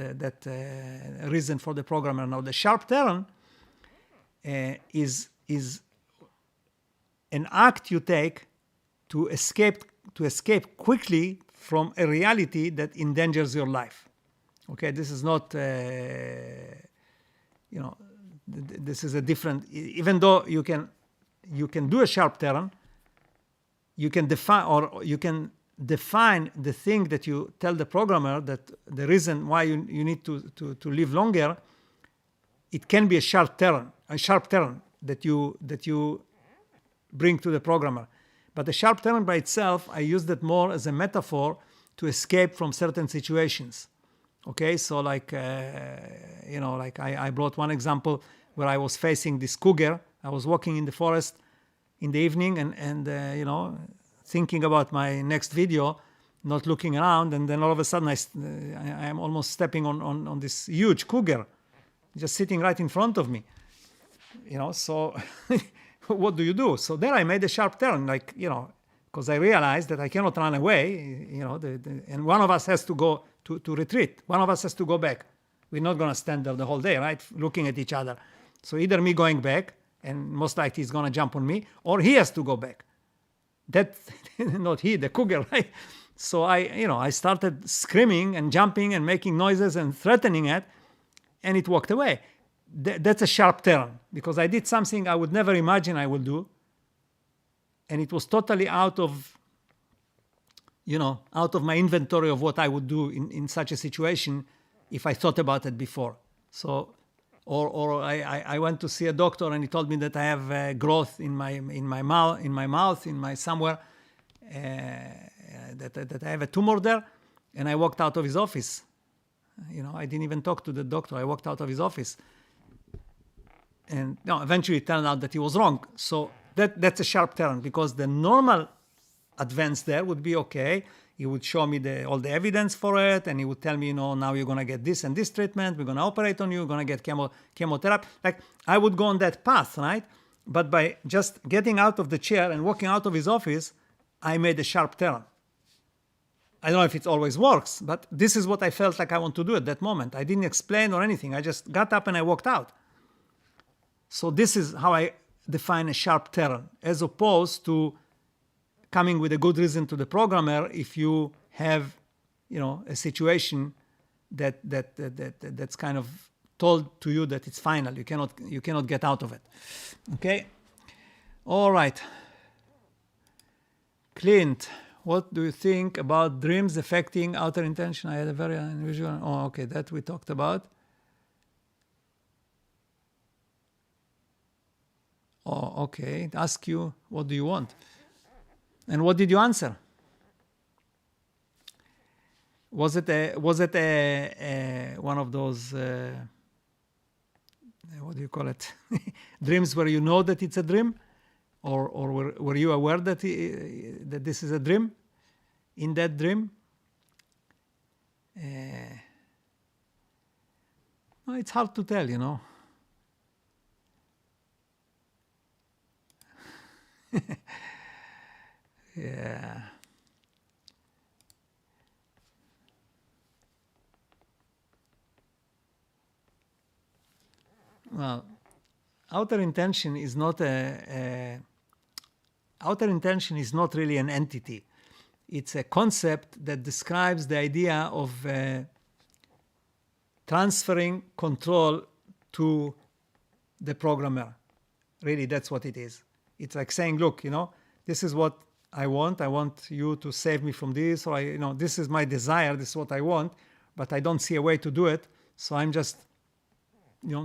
reason for the programmer. Now, the sharp turn is an act you take to escape quickly from a reality that endangers your life. Okay, this is not this is a different. Even though you can do a sharp turn, you can define the thing that you tell the programmer, that the reason why you need to live longer. It can be a sharp turn that you bring to the programmer. But the sharp turn by itself, I used it more as a metaphor to escape from certain situations. Okay, so like, like I brought one example where I was facing this cougar. I was walking in the forest in the evening and thinking about my next video, not looking around, and then all of a sudden I am almost stepping on this huge cougar just sitting right in front of me. So what do you do? So there I made a sharp turn, because I realized that I cannot run away, and one of us has to go to retreat. One of us has to go back. We're not going to stand there the whole day, right, looking at each other. So either me going back, and most likely he's going to jump on me, or he has to go back. That, not he, the cougar, right? So I started screaming and jumping and making noises and threatening it, and it walked away. That's a sharp turn, because I did something I would never imagine I would do, and it was totally out of my inventory of what I would do in such a situation if I thought about it before. So, or I went to see a doctor and he told me that I have growth in my mouth, somewhere, that I have a tumor there, and I walked out of his office. I didn't even talk to the doctor. I walked out of his office, and eventually it turned out that he was wrong. So that's a sharp turn, because the normal advance there would be, okay, he would show me all the evidence for it, and he would tell me, now you're going to get this and this treatment, we're going to operate on you, you're going to get chemotherapy. Like, I would go on that path, right? But by just getting out of the chair and walking out of his office, I made a sharp turn. I don't know if it always works, but this is what I felt like I want to do at that moment. I didn't explain or anything. I just got up and I walked out. So this is how I define a sharp turn, as opposed to coming with a good reason to the programmer if you have, a situation that's kind of told to you that it's final. You cannot get out of it. Okay? All right. Clint, what do you think about dreams affecting outer intention? I had a very unusual... Oh, okay, that we talked about. Oh, okay. Ask you, what do you want? And what did you answer? Was it one of those what do you call it? Dreams where you know that it's a dream, or were you aware that this is a dream? In that dream, no, it's hard to tell, Yeah. Well, outer intention is not outer intention is not really an entity. It's a concept that describes the idea of transferring control to the programmer. Really, that's what it is. It's like saying, look, this is what I want. I want you to save me from this, or this is my desire. This is what I want, but I don't see a way to do it. So I'm just,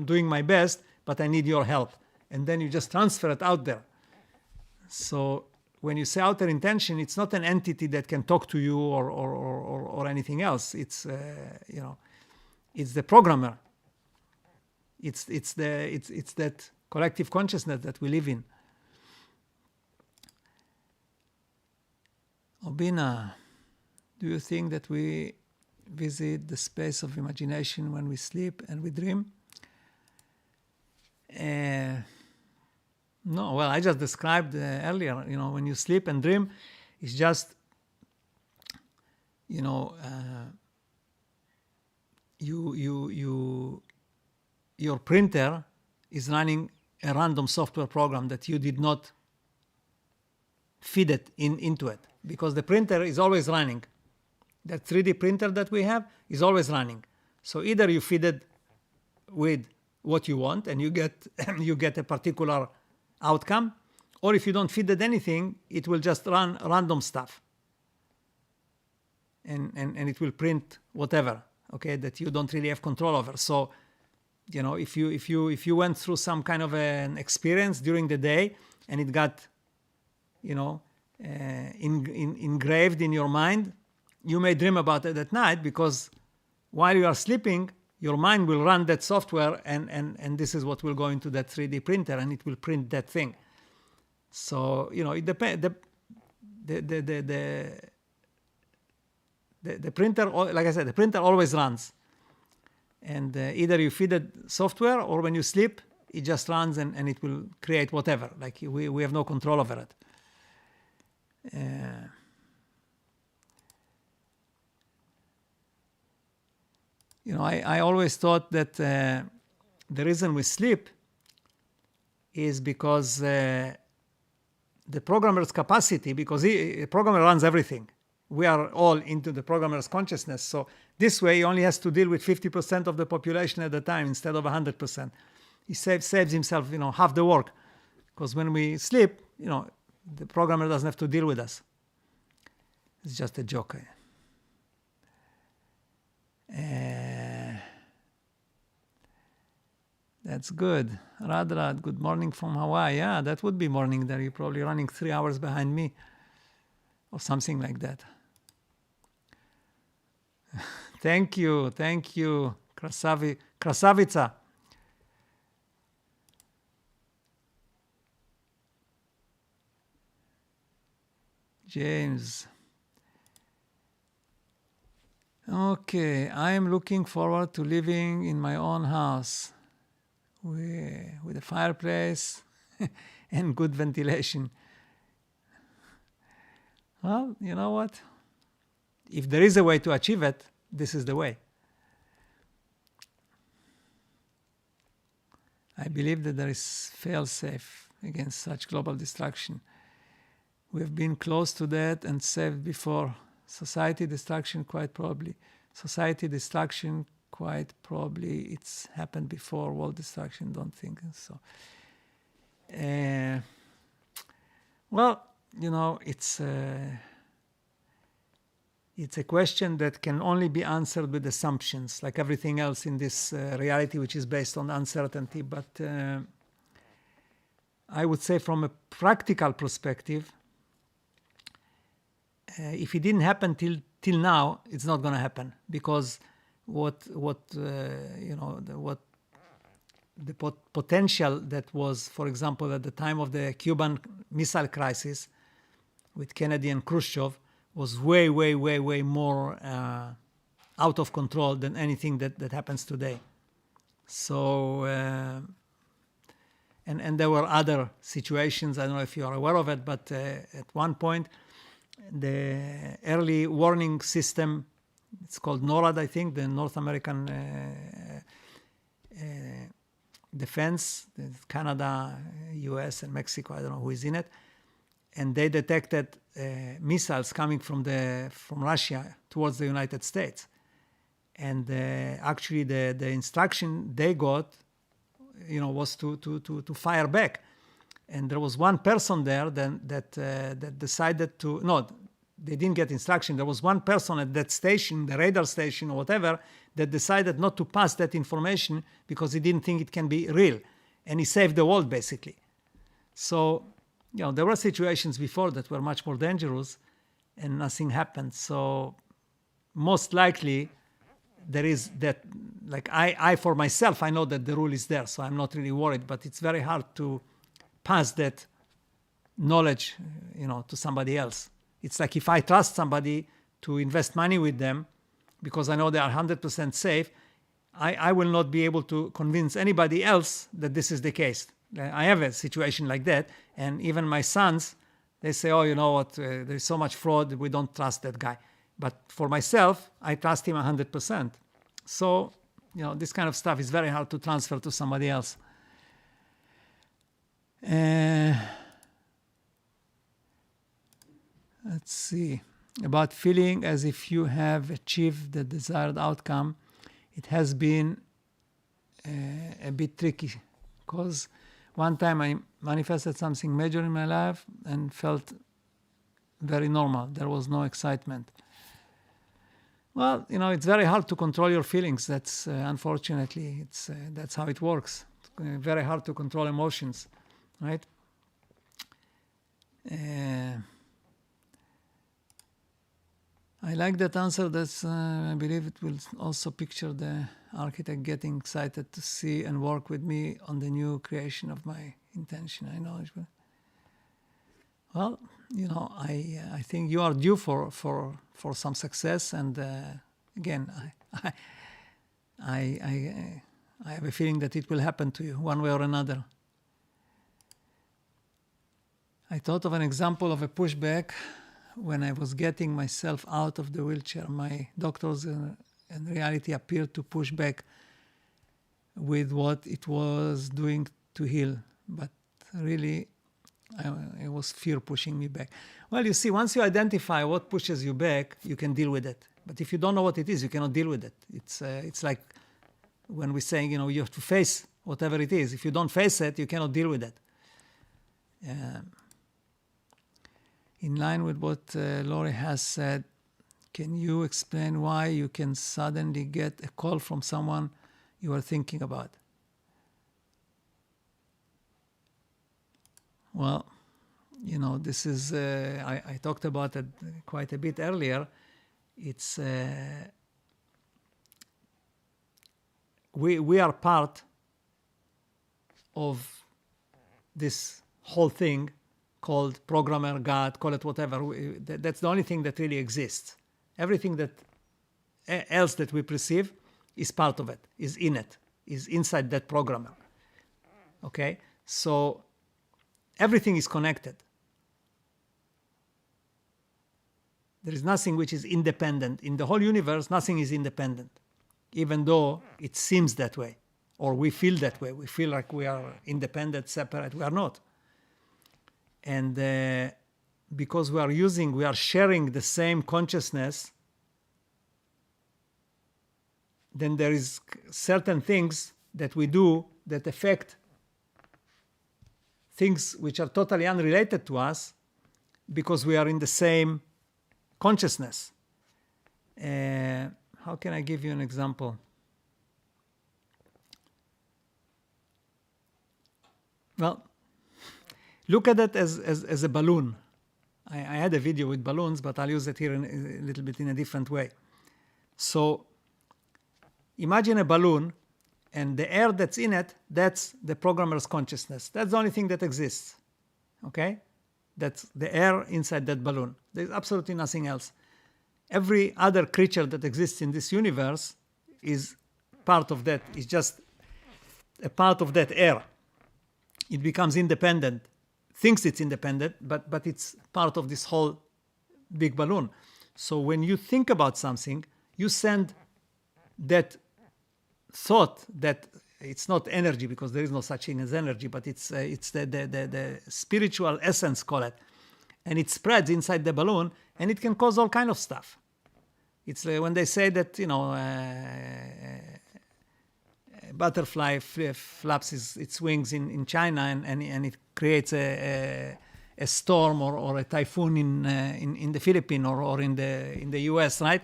doing my best, but I need your help. And then you just transfer it out there. So when you say outer intention, it's not an entity that can talk to you or anything else. It's it's the programmer. It's that collective consciousness that we live in. Obina, do you think that we visit the space of imagination when we sleep and we dream? No, well, I just described earlier, when you sleep and dream, it's just, your printer is running a random software program that you did not feed it into it, because the printer is always running. That 3D printer that we have is always running. So either you feed it with what you want and you get a particular outcome, or if you don't feed it anything, it will just run random stuff, and it will print whatever, okay, that you don't really have control over. So, if you went through some kind of an experience during the day and it got, engraved in your mind. You may dream about it at night because while you are sleeping, your mind will run that software, and this is what will go into that 3D printer, and it will print that thing. So, it depends. The printer, like I said, the printer always runs. And either you feed it software, or when you sleep, it just runs and it will create whatever. Like we have no control over it. I always thought that the reason we sleep is because the programmer's capacity, because the programmer runs everything. We are all into the programmer's consciousness. So this way, he only has to deal with 50% of the population at a time instead of 100%. He saves himself, half the work. Because when we sleep, the programmer doesn't have to deal with us. It's just a joke. That's good. Radrat, good morning from Hawaii. Yeah, that would be morning there. You're probably running 3 hours behind me or something like that. Thank you. Krasavica. James. Okay, I am looking forward to living in my own house with a fireplace and good ventilation. Well, you know what? If there is a way to achieve it, this is the way. I believe that there is fail-safe against such global destruction. We have been close to that and saved before. Society destruction, quite probably. It's happened before. World destruction, don't think so. Well, it's a question that can only be answered with assumptions, like everything else in this reality, which is based on uncertainty. But I would say from a practical perspective, if it didn't happen till now, it's not going to happen, because the potential that was, for example, at the time of the Cuban Missile Crisis with Kennedy and Khrushchev, was way, way, way, way more out of control than anything that happens today. So, and there were other situations. I don't know if you are aware of it, but at one point, the early warning system, it's called NORAD, I think, the North American Defense, Canada, US, and Mexico, I don't know who is in it, and they detected missiles coming from Russia towards the United States. And actually the instruction they got, was to fire back. And there was one person there that decided to, no, they didn't get instruction. There was one person at that station, the radar station or whatever, that decided not to pass that information because he didn't think it can be real. And he saved the world, basically. So, there were situations before that were much more dangerous and nothing happened. So most likely there is that, like I for myself, I know that the rule is there, so I'm not really worried, but it's very hard to pass that knowledge, to somebody else. It's like if I trust somebody to invest money with them because I know they are 100% safe, I will not be able to convince anybody else that this is the case. I have a situation like that, and even my sons, they say, oh, you know what, there's so much fraud, we don't trust that guy. But for myself, I trust him 100%. So, this kind of stuff is very hard to transfer to somebody else. Let's see. About feeling as if you have achieved the desired outcome, it has been a bit tricky, because one time I manifested something major in my life and felt very normal. There was no excitement. Well, it's very hard to control your feelings. That's unfortunately, that's how it works. It's very hard to control emotions, right? like that answer. That's I believe it will also picture the architect getting excited to see and work with me on the new creation of my intention. I know it will. Well, you know, I think you are due for some success, and again, I have a feeling that it will happen to you one way or another. I thought of an example of a pushback when I was getting myself out of the wheelchair. My doctors in reality appeared to push back with what it was doing to heal, but really it was fear pushing me back. Well, you see, once you identify what pushes you back, you can deal with it. But if you don't know what it is, you cannot deal with it. It's like when we're saying, you know, you have to face whatever it is. If you don't face it, you cannot deal with it. In line with what Laurie has said, can you explain why you can suddenly get a call from someone you are thinking about? Well, you know, this is, I talked about it quite a bit earlier. It's, we are part of this whole thing called programmer, God, call it whatever. That's the only thing that really exists. Everything that else that we perceive is part of it, is in it, is inside that programmer. Okay? So everything is connected. There is nothing which is independent. In the whole universe, nothing is independent, even though it seems that way, or we feel that way. We feel like we are independent, separate. We are not. And because we are sharing the same consciousness, then there is certain things that we do that affect things which are totally unrelated to us because we are in the same consciousness. How can I give you an example? Well, look at it as a balloon. I had a video with balloons, but I'll use it here a little bit in a different way. So imagine a balloon, and the air that's in it, that's the programmer's consciousness. That's the only thing that exists. Okay? That's the air inside that balloon. There's absolutely nothing else. Every other creature that exists in this universe is part of that, is just a part of that air. It becomes independent, thinks it's independent, but it's part of this whole big balloon. So when you think about something, you send that thought that it's not energy, because there is no such thing as energy, but it's the spiritual essence, call it, and it spreads inside the balloon, and it can cause all kind of stuff. It's when they say that, you know, a butterfly flaps its wings in China, and it creates a storm or a typhoon in the Philippines or in the US, right?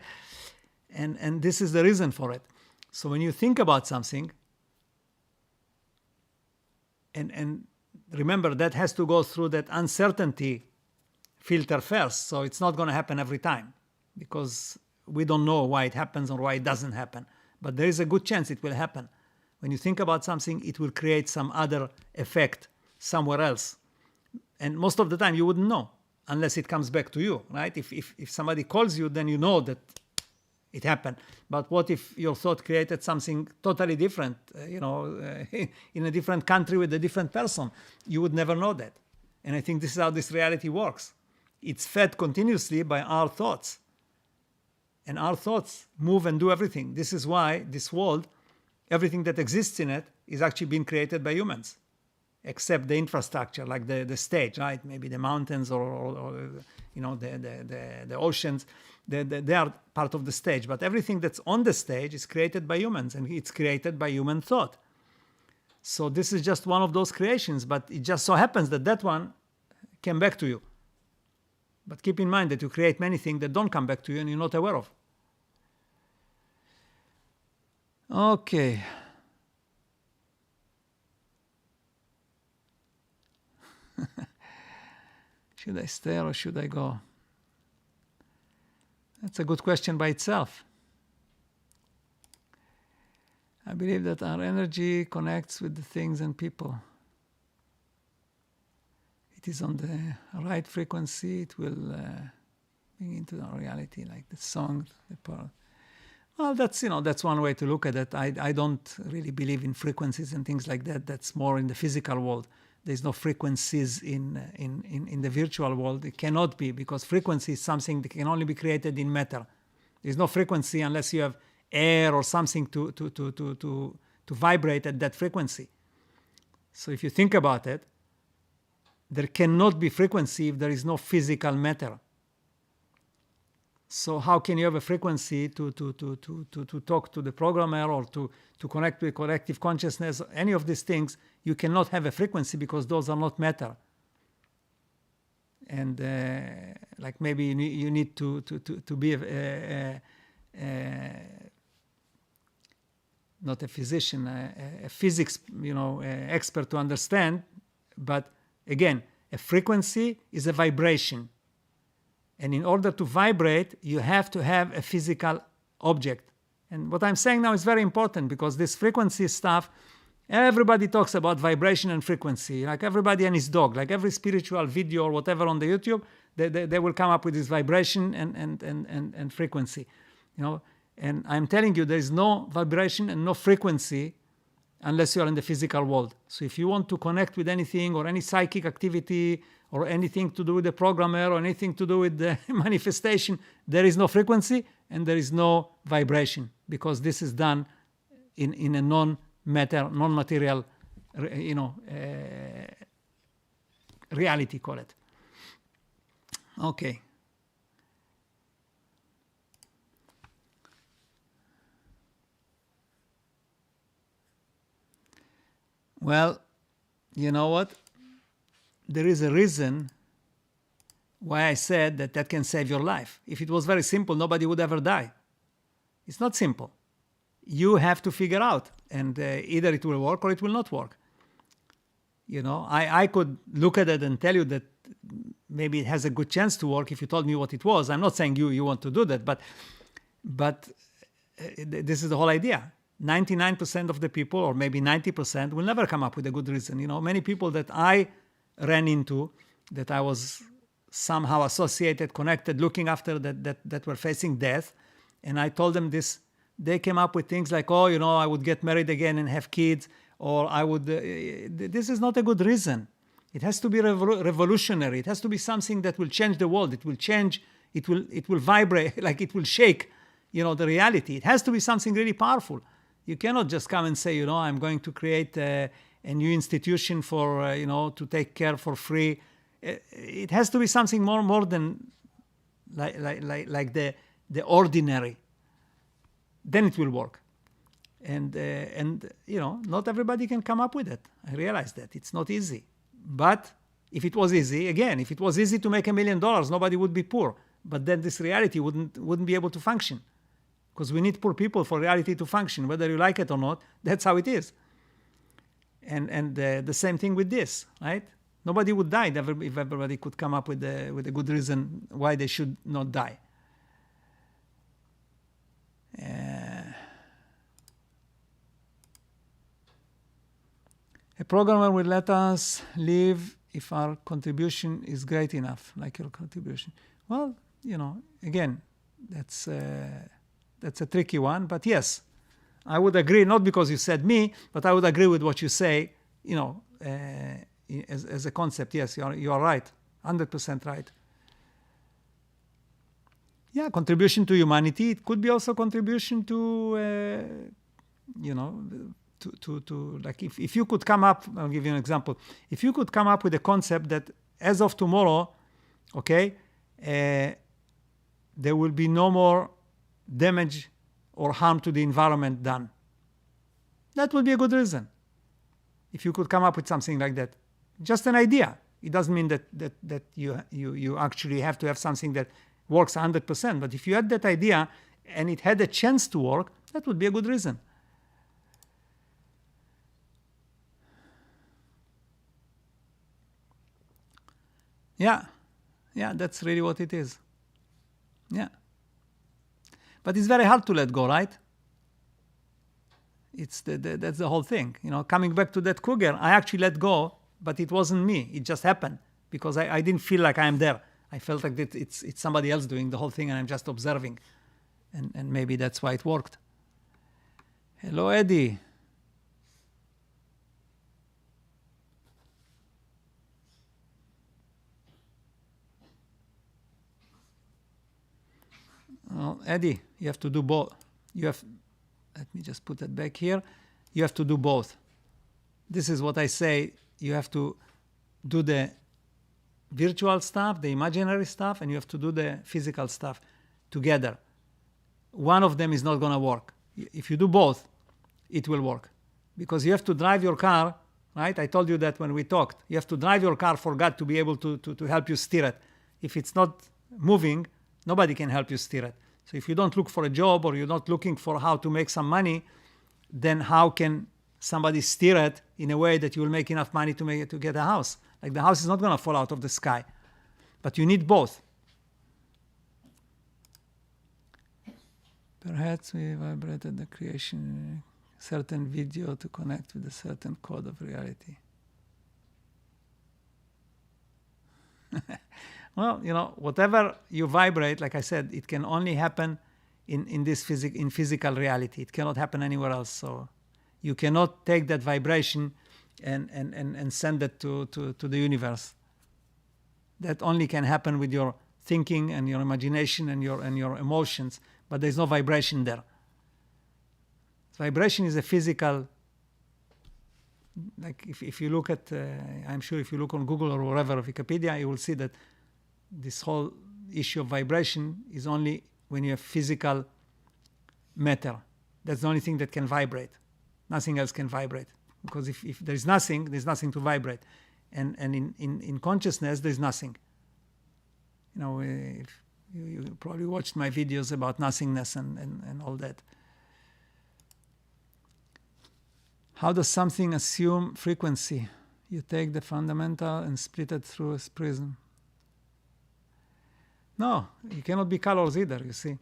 And this is the reason for it. So when you think about something, and remember, that has to go through that uncertainty filter first. So it's not going to happen every time, because we don't know why it happens or why it doesn't happen. But there is a good chance it will happen. When you think about something, it will create some other effect somewhere else. And most of the time you wouldn't know unless it comes back to you, right? If somebody calls you, then you know that it happened. But what if your thought created something totally different, in a different country with a different person? You would never know that. And I think this is how this reality works. It's fed continuously by our thoughts. And our thoughts move and do everything. This is why this world, everything that exists in it, is actually being created by humans, except the infrastructure, like the stage, right? Maybe the mountains or the oceans. They are part of the stage. But everything that's on the stage is created by humans, and it's created by human thought. So this is just one of those creations, but it just so happens that that one came back to you. But keep in mind that you create many things that don't come back to you and you're not aware of. Okay. Should I stay or should I go? That's a good question by itself. I believe that our energy connects with the things and people. It is on the right frequency, it will bring into our reality, like the song, the pearl. Well, that's one way to look at it. I don't really believe in frequencies and things like that. That's more in the physical world. There's no frequencies in the virtual world. It cannot be, because frequency is something that can only be created in matter. There's no frequency unless you have air or something to vibrate at that frequency. So if you think about it, there cannot be frequency if there is no physical matter. So how can you have a frequency to talk to the programmer or to connect with collective consciousness? Any of these things, you cannot have a frequency because those are not matter. And like maybe you need to be not a physician, a physics expert to understand. But again, a frequency is a vibration. And in order to vibrate, you have to have a physical object. And what I'm saying now is very important, because this frequency stuff, everybody talks about vibration and frequency, like everybody and his dog, like every spiritual video or whatever on the YouTube, they will come up with this vibration and frequency. And I'm telling you, there is no vibration and no frequency unless you are in the physical world. So if you want to connect with anything or any psychic activity or anything to do with the programmer or anything to do with the manifestation, there is no frequency and there is no vibration, because this is done in a non-matter, non-material, reality, call it. Okay. Well, you know what? There is a reason why I said that can save your life. If it was very simple, nobody would ever die. It's not simple. You have to figure out, and either it will work or it will not work. I could look at it and tell you that maybe it has a good chance to work if you told me what it was. I'm not saying you want to do that, but this is the whole idea. 99% of the people, or maybe 90%, will never come up with a good reason. Many people that I ran into, that I was somehow associated, connected, looking after, that were facing death, and I told them this, they came up with things like, I would get married again and have kids, or I would... this is not a good reason. It has to be revolutionary. It has to be something that will change the world. It will change, it will vibrate, like it will shake, the reality. It has to be something really powerful. You cannot just come and say, I'm going to create a new institution for, to take care for free. It has to be something more than like the ordinary. Then it will work. And not everybody can come up with it. I realize that. It's not easy. But if it was easy, again, if it was easy to make $1 million, nobody would be poor. But then this reality wouldn't be able to function. Because we need poor people for reality to function, whether you like it or not. That's how it is. And the same thing with this, right? Nobody would die if everybody could come up with a good reason why they should not die. A programmer will let us live if our contribution is great enough, like your contribution. Well, again, that's a tricky one, but yes, I would agree, not because you said me, but I would agree with what you say, as a concept. Yes, you are right, 100% right. Yeah, contribution to humanity. It could be also contribution to, to like if you could come up, I'll give you an example. If you could come up with a concept that as of tomorrow, okay, there will be no more damage or harm to the environment done. That would be a good reason. If you could come up with something like that. Just an idea. It doesn't mean that you actually have to have something that works 100%. But if you had that idea and it had a chance to work, that would be a good reason. Yeah, that's really what it is. Yeah. But it's very hard to let go, right? It's that's the whole thing. You know, coming back to that cougar, I actually let go, but it wasn't me. It just happened because I didn't feel like I am there. I felt like that it's somebody else doing the whole thing and I'm just observing. And maybe that's why it worked. Hello, Eddie. Well, Eddie, you have to do both. Let me just put that back here. You have to do both. This is what I say. You have to do the virtual stuff, the imaginary stuff, and you have to do the physical stuff together. One of them is not going to work. If you do both, it will work. Because you have to drive your car, right? I told you that when we talked. You have to drive your car for God to be able to help you steer it. If it's not moving, nobody can help you steer it. So if you don't look for a job or you're not looking for how to make some money, then how can somebody steer it in a way that you will make enough money to get a house? Like the house is not going to fall out of the sky. But you need both. Perhaps we vibrated the creation certain video to connect with a certain code of reality. Well, you know, whatever you vibrate, like I said, it can only happen in physical reality. It cannot happen anywhere else. So you cannot take that vibration and send it to the universe. That only can happen with your thinking and your imagination and your emotions, but there's no vibration there. Vibration is a physical, like if you look at, I'm sure if you look on Google or wherever, Wikipedia, you will see that this whole issue of vibration is only when you have physical matter. That's the only thing that can vibrate. Nothing else can vibrate. Because if there's nothing to vibrate. And in consciousness, there's nothing. You know, if you probably watched my videos about nothingness and all that. How does something assume frequency? You take the fundamental and split it through a prism. No, you cannot be colors either, you see.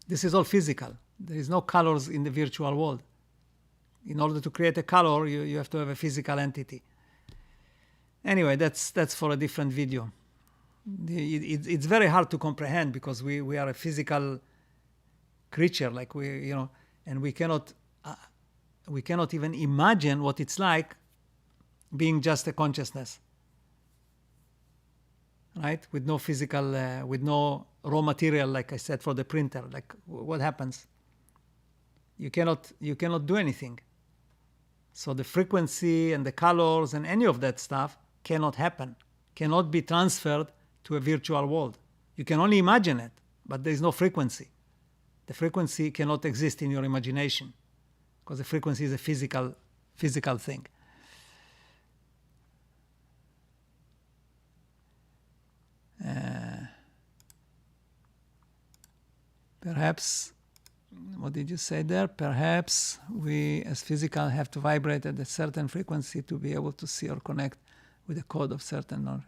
This is all physical. There is no colors in the virtual world. In order to create a color, you have to have a physical entity. Anyway, that's for a different video. It's very hard to comprehend because we are a physical creature, like and we cannot even imagine what it's like being just a consciousness. Right? With no physical, with no raw material, like I said, for the printer. Like, what happens? You cannot do anything. So the frequency and the colors and any of that stuff cannot happen, cannot be transferred to a virtual world. You can only imagine it, but there is no frequency. The frequency cannot exist in your imagination because the frequency is a physical thing. Perhaps, what did you say there? Perhaps we as physical have to vibrate at a certain frequency to be able to see or connect with a code of certain.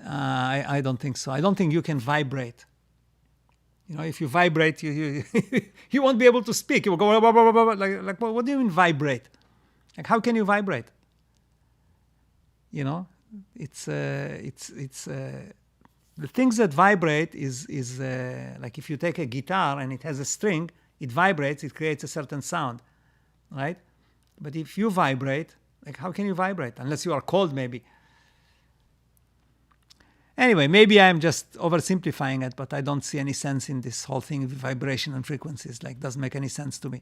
I don't think so. I don't think you can vibrate. You know, if you vibrate, you you won't be able to speak. You will go blah, blah, blah, blah, like what do you mean vibrate? Like how can you vibrate? You know, it's the things that vibrate is like if you take a guitar and it has a string, it vibrates, it creates a certain sound, right? But if you vibrate, like how can you vibrate? Unless you are cold, maybe. Anyway, maybe I'm just oversimplifying it, but I don't see any sense in this whole thing with vibration and frequencies. Like, doesn't make any sense to me.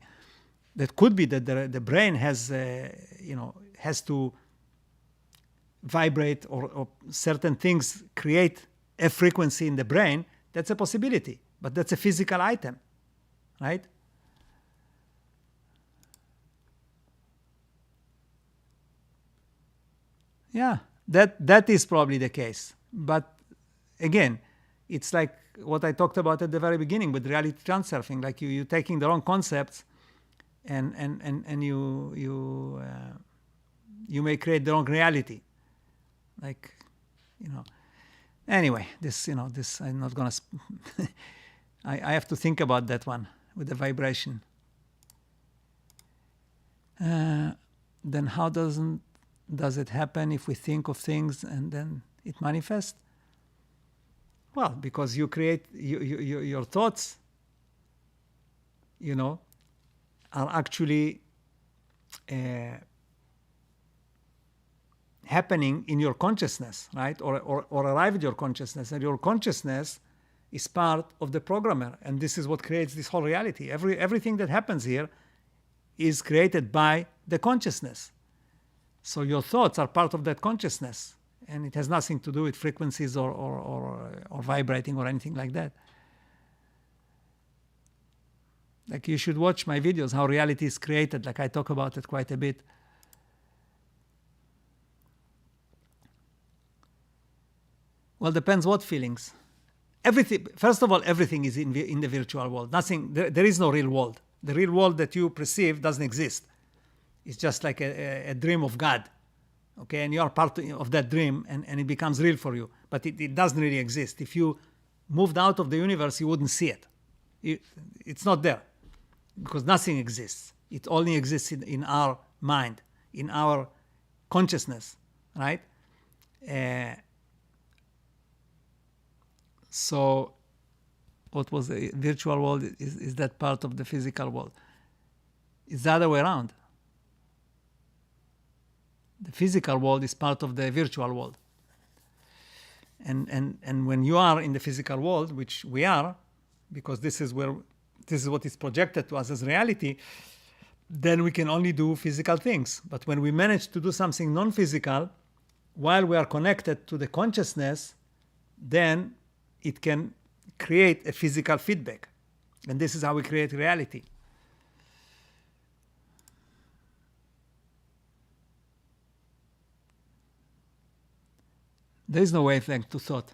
That could be that the brain has, has to vibrate or certain things create a frequency in the brain. That's a possibility, but that's a physical item, right? Yeah, that is probably the case. But again, it's like what I talked about at the very beginning with reality transurfing. Like you're taking the wrong concepts, and you may create the wrong reality. Like, Anyway, this I'm not gonna. I have to think about that one with the vibration. Then how does it happen if we think of things and then it manifests? Well, because you create your thoughts, are actually happening in your consciousness, right? Or arrive at your consciousness, and your consciousness is part of the programmer, and this is what creates this whole reality. Everything that happens here is created by the consciousness. So your thoughts are part of that consciousness, and it has nothing to do with frequencies or vibrating or anything like that. Like, you should watch my videos, how reality is created. Like, I talk about it quite a bit. Well, depends what feelings. Everything, first of all, everything is in the virtual world. Nothing, there is no real world. The real world that you perceive doesn't exist. It's just like a dream of God. Okay, and you are part of that dream, and it becomes real for you. But it doesn't really exist. If you moved out of the universe, you wouldn't see it. It's not there, because nothing exists. It only exists in our mind, in our consciousness, right? So what was the virtual world is that part of the physical world. It's the other way around. The physical world is part of the virtual world. And when you are in the physical world, which we are, because this is what is projected to us as reality, then we can only do physical things. But when we manage to do something non-physical, while we are connected to the consciousness, then it can create a physical feedback. And this is how we create reality. There is no wavelength to thought.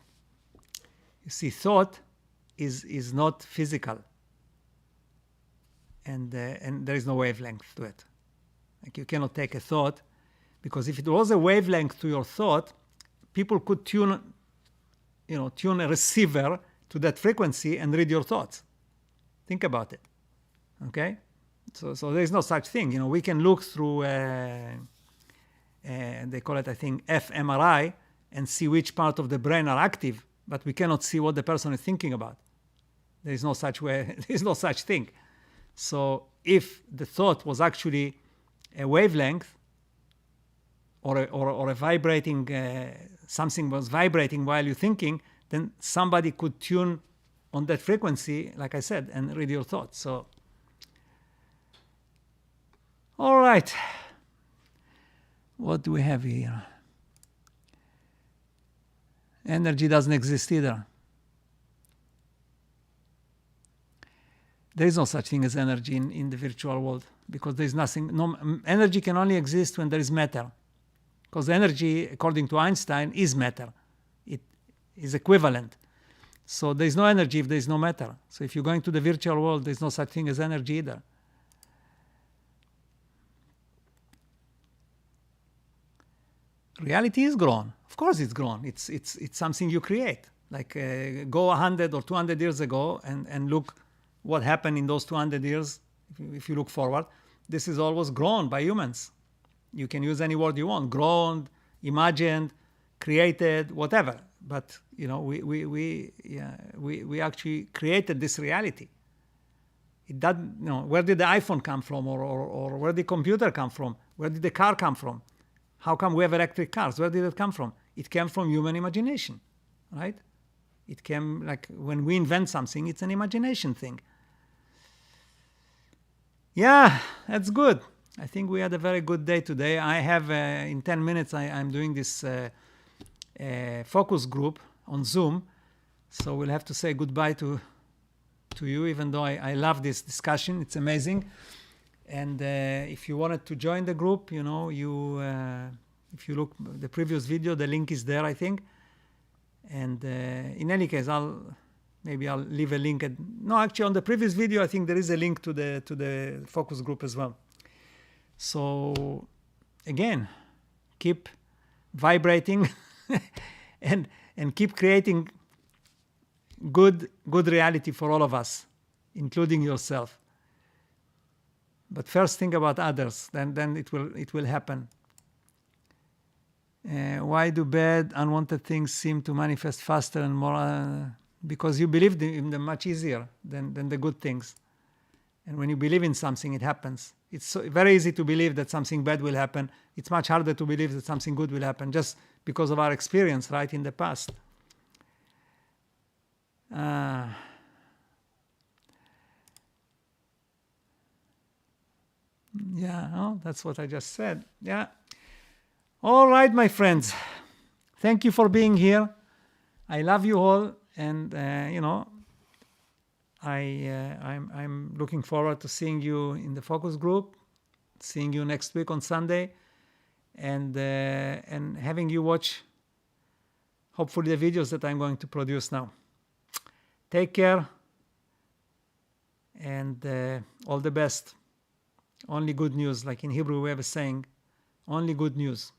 You see, thought is not physical. And there is no wavelength to it. Like, you cannot take a thought, because if it was a wavelength to your thought, people could tune a receiver to that frequency and read your thoughts. Think about it. Okay? So there is no such thing. We can look through, they call it, I think, fMRI, and see which part of the brain are active, but we cannot see what the person is thinking about. There is no such way. There is no such thing. So if the thought was actually a wavelength, or a vibrating, something was vibrating while you're thinking, then somebody could tune on that frequency, like I said, and read your thoughts. So, all right. What do we have here? Energy doesn't exist either. There is no such thing as energy in the virtual world, because there is nothing. No, energy can only exist when there is matter. Because energy, according to Einstein, is matter. It is equivalent. So there is no energy if there is no matter. So if you're going to the virtual world, there is no such thing as energy either. Reality is grown. Of course it's grown. It's something you create. Like, go 100 or 200 years ago and look what happened in those 200 years. If you look forward, this is always grown by humans. You can use any word you want: grown, imagined, created, whatever. But we actually created this reality. It doesn't, where did the iPhone come from, or where did the computer come from? Where did the car come from? How come we have electric cars? Where did it come from? It came from human imagination, right? It came, like, when we invent something, it's an imagination thing. Yeah, that's good. I think we had a very good day today. I have, in 10 minutes, I'm doing this focus group on Zoom. So we'll have to say goodbye to you, even though I love this discussion. It's amazing. And if you wanted to join the group, if you look the previous video, the link is there, I think. And in any case, I'll leave a link. Actually, on the previous video, I think there is a link to the focus group as well. So again, keep vibrating and keep creating good reality for all of us, including yourself. But first think about others, then it will happen. Why do bad, unwanted things seem to manifest faster and more? Because you believe in them much easier than the good things. And when you believe in something, it happens. It's very easy to believe that something bad will happen. It's much harder to believe that something good will happen, just because of our experience, right, in the past. Yeah, oh, that's what I just said. Yeah. All right, my friends. Thank you for being here. I love you all, and I'm looking forward to seeing you in the focus group, seeing you next week on Sunday, and having you watch, hopefully, the videos that I'm going to produce now. Take care, and all the best. Only good news, like in Hebrew we have a saying, only good news.